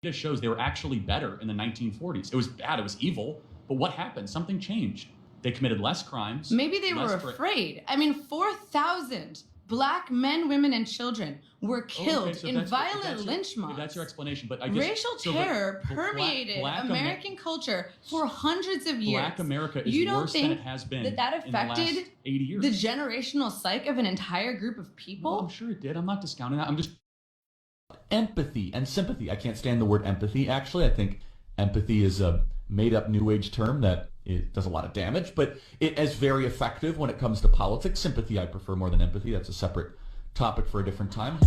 It shows they were actually better in the 1940s. It was bad, it was evil, but what happened? Something changed. They committed less crimes. Maybe they were afraid. I mean, 4,000 Black men, women, and children were killed in violent lynch mobs. That's your explanation, but racial terror permeated American culture for hundreds of years. Black America is worse than it has been that affected in the last 80 years. The generational psyche of an entire group of people? Well, I'm sure it did. I'm not discounting that. I'm just... Empathy and sympathy. I can't stand the word empathy. Actually, I think empathy is a made-up New Age term that it does a lot of damage, but it is very effective when it comes to politics. Sympathy I prefer more than empathy. That's a separate topic for a different time.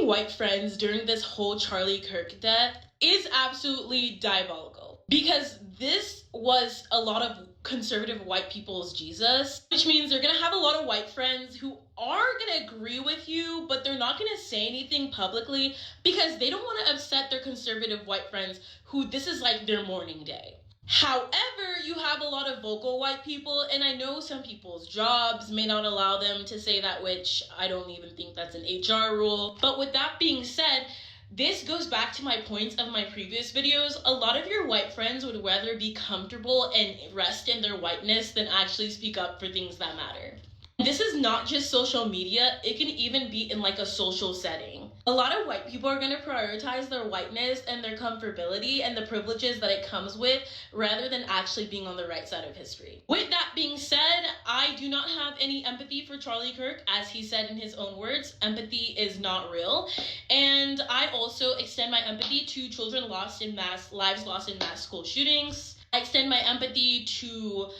White friends during this whole Charlie Kirk death is absolutely diabolical, because this was a lot of conservative white people's Jesus, which means they're gonna have a lot of white friends who are gonna agree with you, but they're not gonna say anything publicly because they don't want to upset their conservative white friends who this is like their morning day. However, you have a lot of vocal white people, and I know some people's jobs may not allow them to say that, which I don't even think that's an HR rule. But with that being said, this goes back to my points of my previous videos. A lot of your white friends would rather be comfortable and rest in their whiteness than actually speak up for things that matter. This is not just social media, it can even be in like a social setting. A lot of white people are going to prioritize their whiteness and their comfortability and the privileges that it comes with rather than actually being on the right side of history. With that being said, I do not have any empathy for Charlie Kirk. As he said in his own words, empathy is not real. And I also extend my empathy to children lives lost in mass school shootings. I extend my empathy to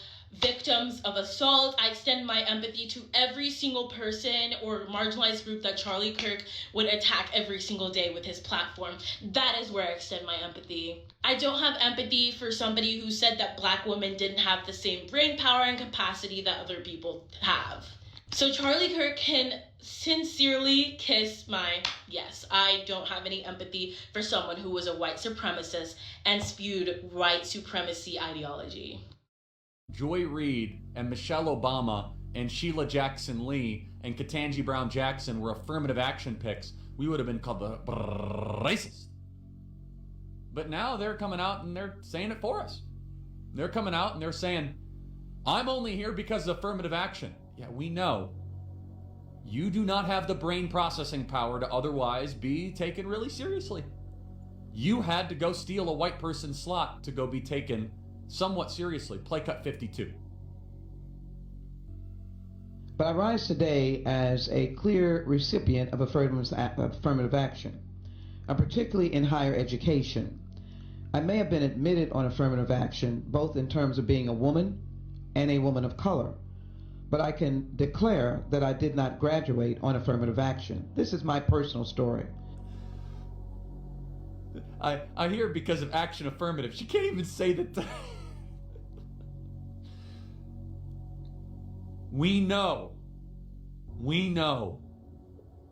victims of assault. I extend my empathy to every single person or marginalized group that Charlie Kirk would attack every single day with his platform. That is where I extend my empathy. I don't have empathy for somebody who said that Black women didn't have the same brain power and capacity that other people have. So Charlie Kirk can sincerely kiss my yes. I don't have any empathy for someone who was a white supremacist and spewed white supremacy ideology. Joy Reid and Michelle Obama and Sheila Jackson Lee and Ketanji Brown Jackson were affirmative action picks, we would have been called the racist. But now they're coming out and they're saying it for us. They're coming out and they're saying, I'm only here because of affirmative action. Yeah, we know. You do not have the brain processing power to otherwise be taken really seriously. You had to go steal a white person's slot to go be taken somewhat seriously. Play cut 52. But I rise today as a clear recipient of affirmative action, particularly in higher education. I may have been admitted on affirmative action, both in terms of being a woman and a woman of color, but I can declare that I did not graduate on affirmative action. This is my personal story. I hear because of action affirmative. She can't even say that. We know.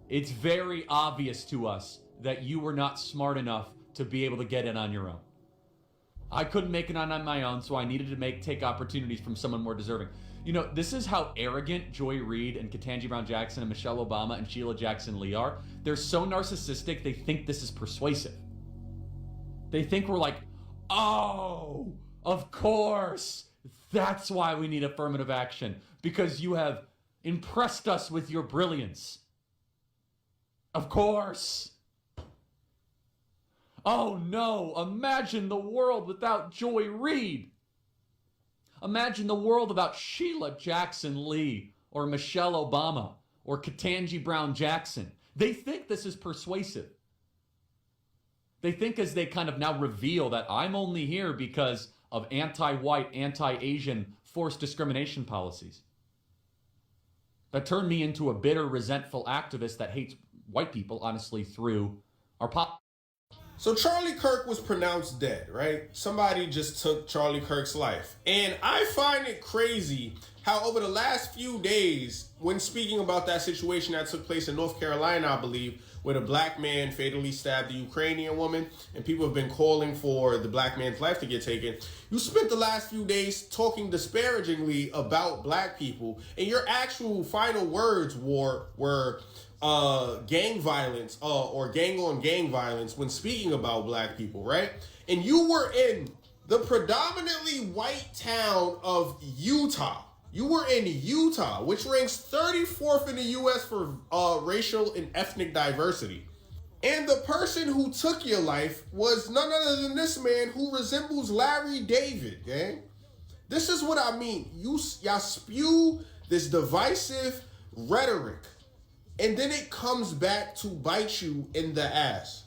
It's very obvious to us that you were not smart enough to be able to get in on your own. I couldn't make it on my own, so I needed to take opportunities from someone more deserving. You know, this is how arrogant Joy Reid and Ketanji Brown Jackson and Michelle Obama and Sheila Jackson Lee are. They're so narcissistic, they think this is persuasive. They think we're like, oh, of course. That's why we need affirmative action, because you have impressed us with your brilliance. Of course. Oh no, imagine the world without Joy Reid. Imagine the world without Sheila Jackson Lee or Michelle Obama or Ketanji Brown Jackson. They think this is persuasive. They think as they kind of now reveal that I'm only here because of anti-white, anti-Asian forced discrimination policies that turned me into a bitter, resentful activist that hates white people, honestly, through our pop. So Charlie Kirk was pronounced dead, right? Somebody just took Charlie Kirk's life. And I find it crazy how over the last few days, when speaking about that situation that took place in North Carolina, I believe, where the black man fatally stabbed the Ukrainian woman, and people have been calling for the black man's life to get taken. You spent the last few days talking disparagingly about black people, and your actual final words were gang violence or gang-on-gang violence when speaking about black people, right? And you were in the predominantly white town of Utah. You were in Utah, which ranks 34th in the U.S. for racial and ethnic diversity. And the person who took your life was none other than this man who resembles Larry David, gang. This is what I mean. Y'all spew this divisive rhetoric, and then it comes back to bite you in the ass.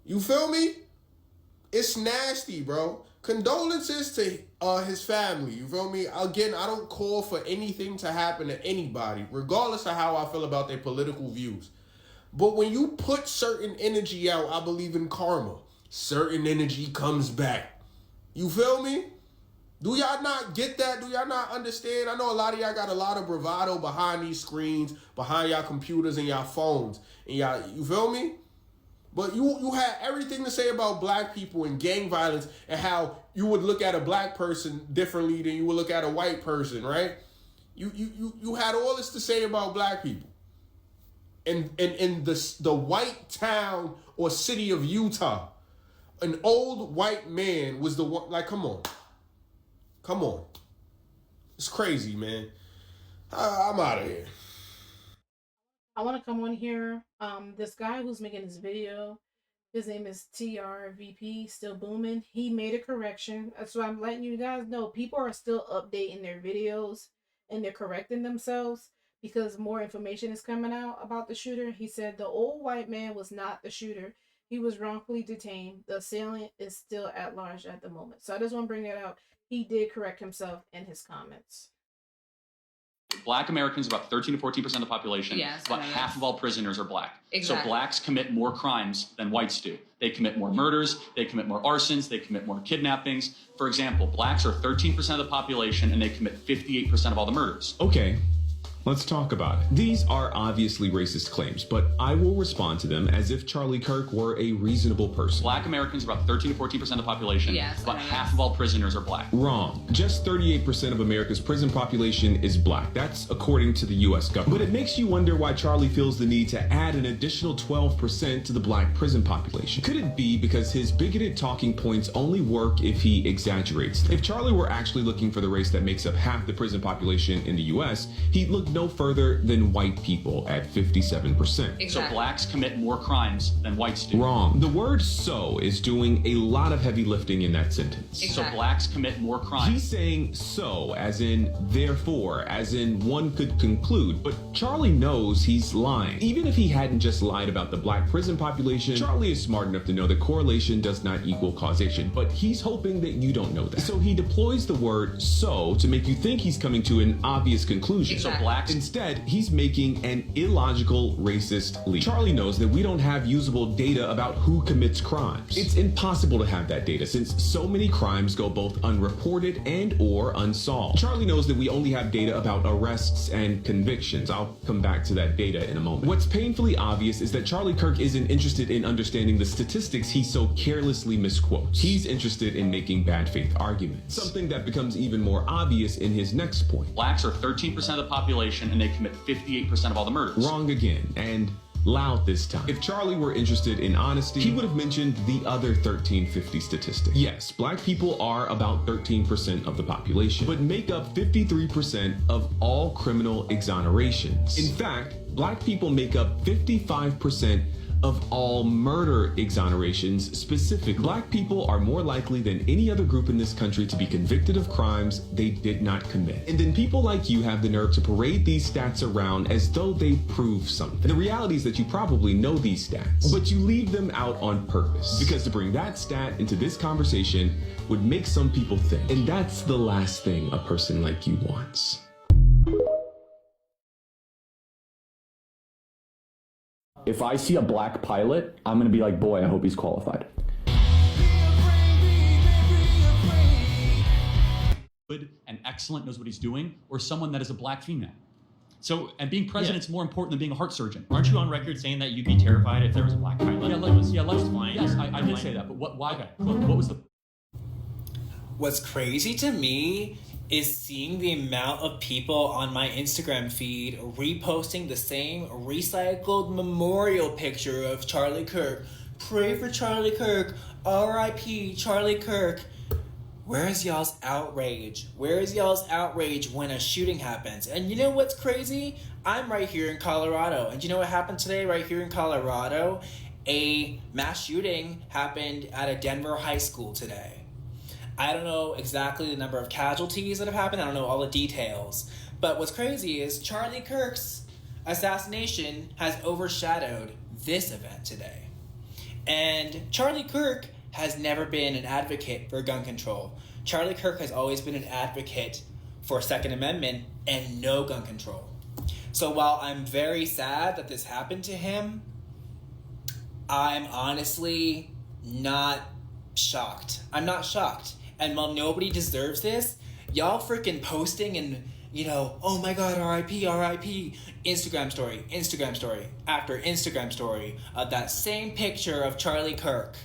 You feel me? It's nasty, bro. Condolences to his family, you feel me? Again, I don't call for anything to happen to anybody, regardless of how I feel about their political views. But when you put certain energy out, I believe in karma. Certain energy comes back. You feel me? Do y'all not get that? Do y'all not understand? I know a lot of y'all got a lot of bravado behind these screens, behind y'all computers and y'all phones. And y'all, you feel me? But you had everything to say about black people and gang violence and how you would look at a black person differently than you would look at a white person, right? You had all this to say about black people. And in the white town or city of Utah, an old white man was the one. Like, come on. It's crazy, man. I'm out of here. I want to come on here. This guy who's making this video, his name is TRVP, still booming. He made a correction. So I'm letting you guys know people are still updating their videos and they're correcting themselves because more information is coming out about the shooter. He said the old white man was not the shooter. He was wrongfully detained. The assailant is still at large at the moment. So I just want to bring that out. He did correct himself in his comments. Black Americans, about 13 to 14% of the population. Yes, about half of all prisoners are black. Exactly. So blacks commit more crimes than whites do. They commit more murders, they commit more arsons, they commit more kidnappings. For example, blacks are 13% of the population and they commit 58% of all the murders. Okay, let's talk about it. These are obviously racist claims, but I will respond to them as if Charlie Kirk were a reasonable person. Black Americans, about 13 to 14% of the population. Yes, about half of all prisoners are black. Wrong. Just 38% of America's prison population is black. That's according to the US government. But it makes you wonder why Charlie feels the need to add an additional 12% to the black prison population. Could it be because his bigoted talking points only work if he exaggerates them? If Charlie were actually looking for the race that makes up half the prison population in the US, he'd look no further than white people at 57%. Exactly. So blacks commit more crimes than whites do. Wrong. The word "so" is doing a lot of heavy lifting in that sentence. So blacks commit more crimes. He's saying "so" as in therefore, as in one could conclude, but Charlie knows he's lying. Even if he hadn't just lied about the black prison population, Charlie is smart enough to know that correlation does not equal causation, but he's hoping that you don't know that. So he deploys the word "so" to make you think he's coming to an obvious conclusion. So blacks. Instead, he's making an illogical, racist leap. Charlie knows that we don't have usable data about who commits crimes. It's impossible to have that data since so many crimes go both unreported and or unsolved. Charlie knows that we only have data about arrests and convictions. I'll come back to that data in a moment. What's painfully obvious is that Charlie Kirk isn't interested in understanding the statistics he so carelessly misquotes. He's interested in making bad faith arguments. Something that becomes even more obvious in his next point. Blacks are 13% of the population and they commit 58% of all the murders. Wrong again, and loud this time. If Charlie were interested in honesty, he would have mentioned the other 1350 statistic. Yes, black people are about 13% of the population, but make up 53% of all criminal exonerations. In fact, black people make up 55% of all murder exonerations. Specifically, black people are more likely than any other group in this country to be convicted of crimes they did not commit. And then people like you have the nerve to parade these stats around as though they prove something. The reality is that you probably know these stats, but you leave them out on purpose, because to bring that stat into this conversation would make some people think. And that's the last thing a person like you wants. If I see a black pilot, I'm going to be like, boy, I hope he's qualified. Good and excellent, knows what he's doing, or someone that is a black female. So, and being president's more important than being a heart surgeon. Aren't you on record saying that you'd be terrified if there was a black pilot? Let's flying. Yes, I did say that, but why? Okay. What was the... What's crazy to me is seeing the amount of people on my Instagram feed reposting the same recycled memorial picture of Charlie Kirk. Pray for Charlie Kirk. R.I.P. Charlie Kirk. Where's y'all's outrage? Where's y'all's outrage when a shooting happens? And you know what's crazy? I'm right here in Colorado. And you know what happened today right here in Colorado? A mass shooting happened at a Denver high school today. I don't know exactly the number of casualties that have happened. I don't know all the details. But what's crazy is Charlie Kirk's assassination has overshadowed this event today. And Charlie Kirk has never been an advocate for gun control. Charlie Kirk has always been an advocate for Second Amendment and no gun control. So while I'm very sad that this happened to him, I'm honestly not shocked. I'm not shocked. And while nobody deserves this, y'all freaking posting and, you know, oh my God, RIP, RIP, Instagram story, after Instagram story of that same picture of Charlie Kirk.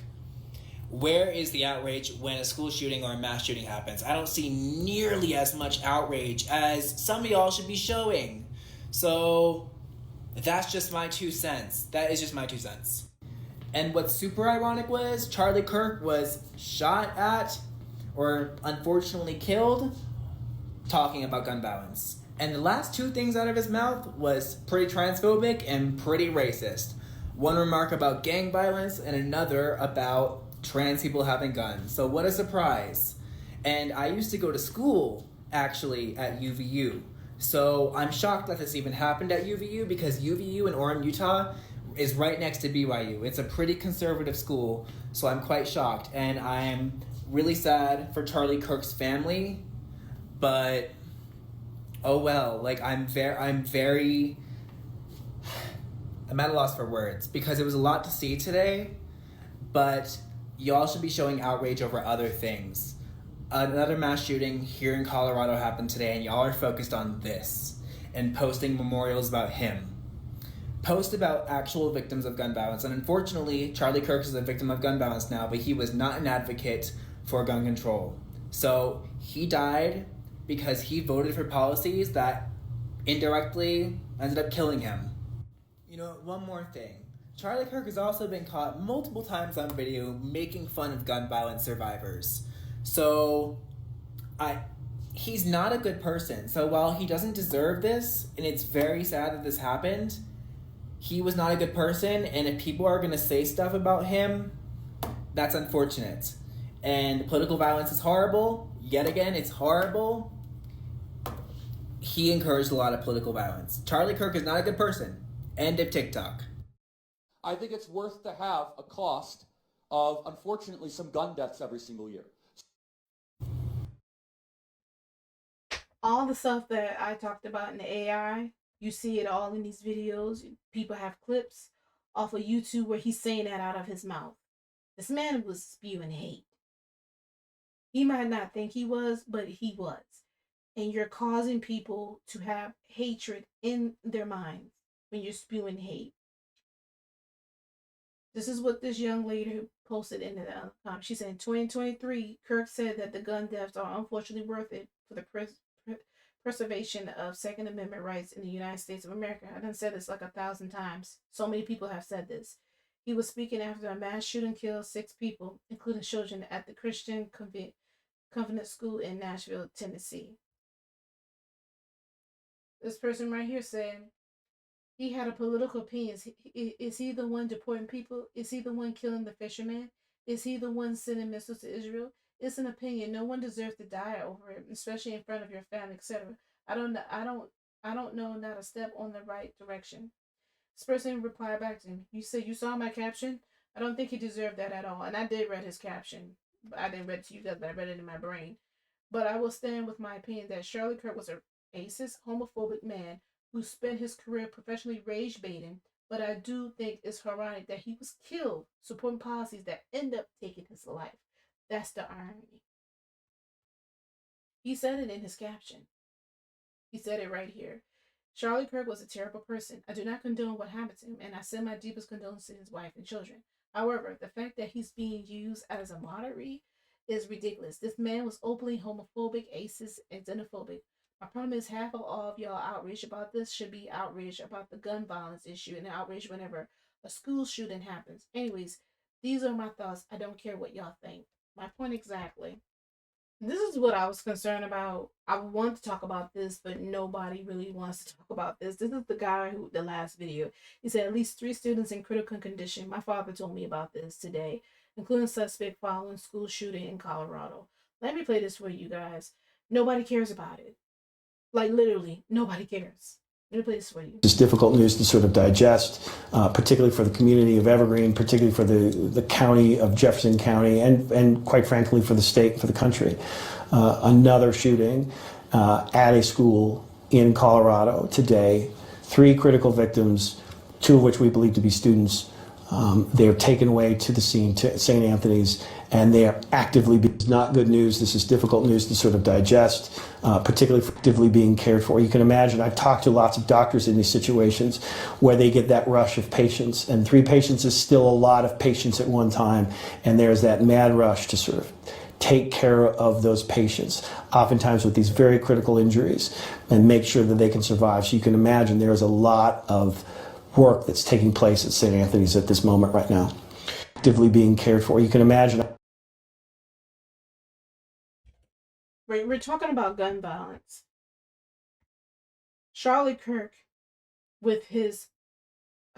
Where is the outrage when a school shooting or a mass shooting happens? I don't see nearly as much outrage as some of y'all should be showing. So that's just my 2 cents. That is just my 2 cents. And what's super ironic was Charlie Kirk was shot at or unfortunately killed talking about gun violence. And the last two things out of his mouth was pretty transphobic and pretty racist. One remark about gang violence and another about trans people having guns. So what a surprise. And I used to go to school, actually, at UVU. So I'm shocked that this even happened at UVU because UVU in Orem, Utah is right next to BYU. It's a pretty conservative school, so I'm quite shocked. And I'm really sad for Charlie Kirk's family, but oh well. Like I'm at a loss for words because it was a lot to see today, but y'all should be showing outrage over other things. Another mass shooting here in Colorado happened today, and y'all are focused on this and posting memorials about him. Post about actual victims of gun violence. And unfortunately, Charlie Kirk is a victim of gun violence now, but he was not an advocate for gun control. So he died because he voted for policies that indirectly ended up killing him. You know, one more thing. Charlie Kirk has also been caught multiple times on video making fun of gun violence survivors. So he's not a good person. So while he doesn't deserve this, and it's very sad that this happened, he was not a good person, and if people are going to say stuff about him, that's unfortunate. And political violence is horrible. Yet again, it's horrible. He encouraged a lot of political violence. Charlie Kirk is not a good person. End of TikTok. I think it's worth to have a cost of, unfortunately, some gun deaths every single year. All the stuff that I talked about in the AI, you see it all in these videos. People have clips off of YouTube where he's saying that out of his mouth. This man was spewing hate. He might not think he was, but he was. And you're causing people to have hatred in their minds when you're spewing hate. This is what this young lady posted in the comments. She said, in 2023, Kirk said that the gun deaths are unfortunately worth it for the preservation of Second Amendment rights in the United States of America. I done said this like 1,000 times. So many people have said this. He was speaking after a mass shooting killed 6 people, including children, at the Christian Covenant School in Nashville, Tennessee. This person right here said, he had a political opinion. Is he the one deporting people? Is he the one killing the fisherman? Is he the one sending missiles to Israel? It's an opinion. No one deserves to die over it, especially in front of your family, etc. I don't know, not a step on the right direction. This person replied back to him. You said you saw my caption? I don't think he deserved that at all. And I did read his caption. I didn't read it to you guys, but I read it in my brain. But I will stand with my opinion that Charlie Kirk was a racist, homophobic man who spent his career professionally rage baiting, but I do think it's ironic that he was killed supporting policies that end up taking his life. That's the irony. He said it in his caption. He said it right here. Charlie Kirk was a terrible person. I do not condone what happened to him, and I send my deepest condolences to his wife and children. However, the fact that he's being used as a martyr is ridiculous. This man was openly homophobic, racist, and xenophobic. My problem is half of all of y'all outraged about this should be outraged about the gun violence issue and outraged whenever a school shooting happens. Anyways, these are my thoughts. I don't care what y'all think. My point exactly. This is what I was concerned about. I want to talk about this, but nobody really wants to talk about this. This is the guy who, the last video, he said at least 3 students in critical condition. My father told me about this today, including suspect following school shooting in Colorado. Let me play this for you guys. Nobody cares about it. Like literally, nobody cares. Let me play this for you. It's difficult news to sort of digest, particularly for the community of Evergreen, particularly for the county of Jefferson County, and quite frankly for the state, for the country. Another shooting at a school in Colorado today. 3 critical victims, 2 of which we believe to be students. They're taken away to the scene, to St. Anthony's, and they are actively, it's not good news. This is difficult news to sort of digest, particularly for actively being cared for. You can imagine, I've talked to lots of doctors in these situations where they get that rush of patients, and 3 patients is still a lot of patients at one time, and there's that mad rush to sort of take care of those patients, oftentimes with these very critical injuries, and make sure that they can survive. So you can imagine there's a lot of work that's taking place at St. Anthony's at this moment right now, actively being cared for. You can imagine. We're talking about gun violence. Charlie Kirk with his,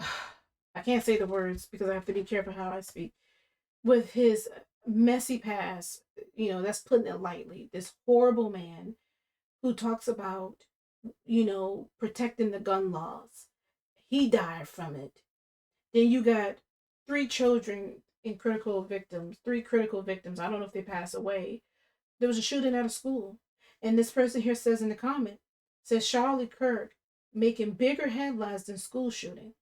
I can't say the words because I have to be careful how I speak, with his messy past, you know, that's putting it lightly. This horrible man who talks about, you know, protecting the gun laws. He died from it. Then you got three critical victims. I don't know if they passed away. There was a shooting at a school. And this person here says in the comment, says Charlie Kirk making bigger headlines than school shooting.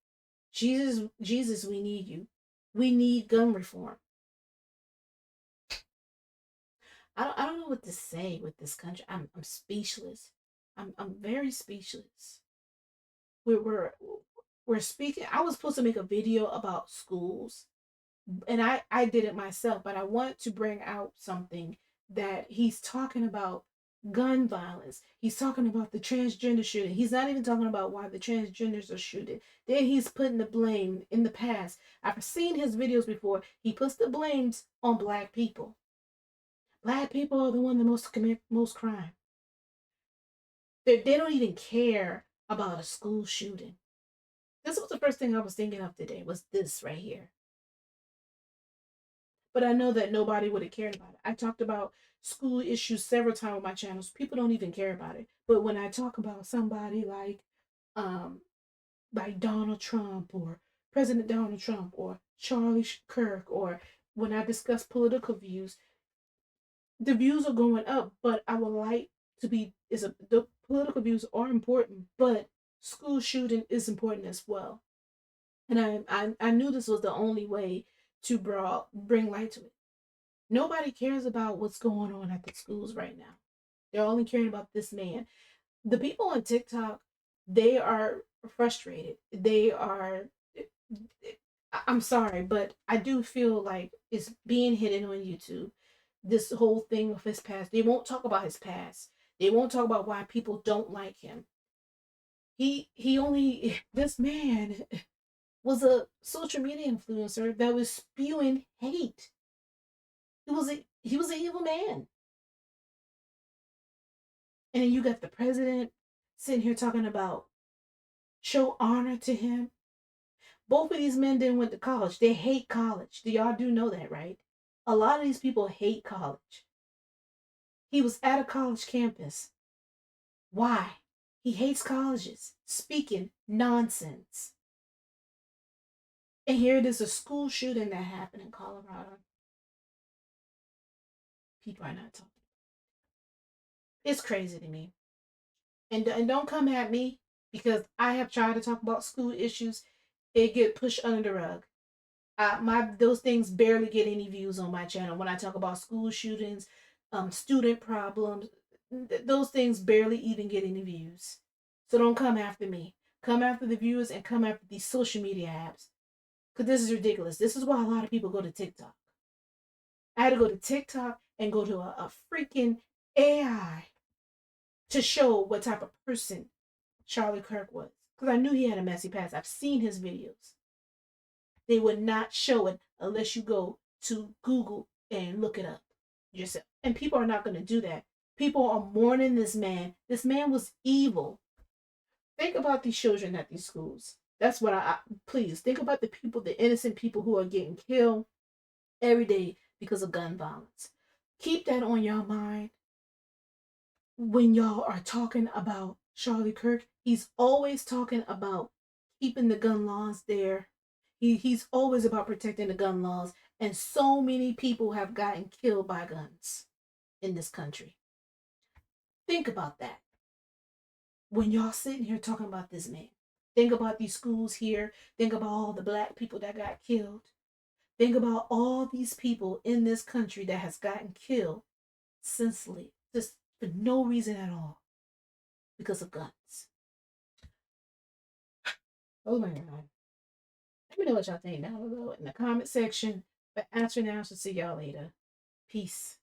Jesus, we need you. We need gun reform. I don't know what to say with this country. I'm speechless. I'm very speechless. We're speaking. I was supposed to make a video about schools, and I did it myself, but I want to bring out something that he's talking about gun violence. He's talking about the transgender shooting. He's not even talking about why the transgenders are shooting. Then he's putting the blame in the past. I've seen his videos before. He puts the blames on black people. Black people are the one that commit most crime. They don't even care about a school shooting. This was the first thing I was thinking of today, was this right here. But I know that nobody would have cared about it. I talked about school issues several times on my channels. People don't even care about it. But when I talk about somebody like Donald Trump or President Donald Trump or Charlie Kirk, or when I discuss political views, the views are going up. But I would like to be, the political views are important, but school shooting is important as well. And I knew this was the only way to bring light to it. Nobody cares about what's going on at the schools right now. They're only caring about this man. The people on TikTok, they are frustrated. I'm sorry, but I do feel like it's being hidden on YouTube. This whole thing of his past. They won't talk about his past. They won't talk about why people don't like him. This man was a social media influencer that was spewing hate. He was an evil man. And then you got the president sitting here talking about show honor to him. Both of these men didn't went to college. They hate college. Y'all do know that, right? A lot of these people hate college. He was at a college campus. Why? He hates colleges. Speaking nonsense. And here it is, a school shooting that happened in Colorado. People are not talking. It's crazy to me. And don't come at me, because I have tried to talk about school issues. It get pushed under the rug. Those things barely get any views on my channel. When I talk about school shootings, student problems, those things barely even get any views. So don't come after me. Come after the viewers and come after these social media apps. Because this is ridiculous. This is why a lot of people go to TikTok. I had to go to TikTok and go to a freaking AI to show what type of person Charlie Kirk was. Because I knew he had a messy past. I've seen his videos. They would not show it unless you go to Google and look it up yourself. And people are not going to do that. People are mourning this man. This man was evil. Think about these children at these schools. That's what please think about the people, the innocent people who are getting killed every day because of gun violence. Keep that on your mind when y'all are talking about Charlie Kirk. He's always talking about keeping the gun laws there. He's always about protecting the gun laws. And so many people have gotten killed by guns in this country. Think about that. When y'all sitting here talking about this man, think about these schools here. Think about all the black people that got killed. Think about all these people in this country that has gotten killed senselessly, just for no reason at all, because of guns. Oh my God. Let me know what y'all think down below in the comment section. But answer now, so see y'all later. Peace.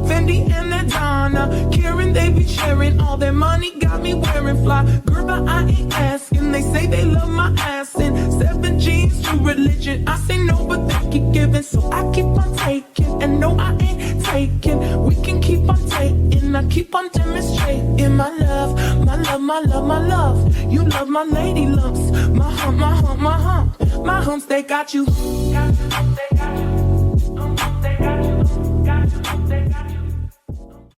Fendi and the Donna, Karen, they be wearing. All their money got me wearing fly. Girl, but I ain't asking. They say they love my ass and 7 G's to religion. I say no, but they keep giving, so I keep on taking. And no, I ain't taking. We can keep on taking. I keep on demonstrating my love, my love, my love, my love. You love my lady lumps, my hump, my hump, my hump. My humps, they got you.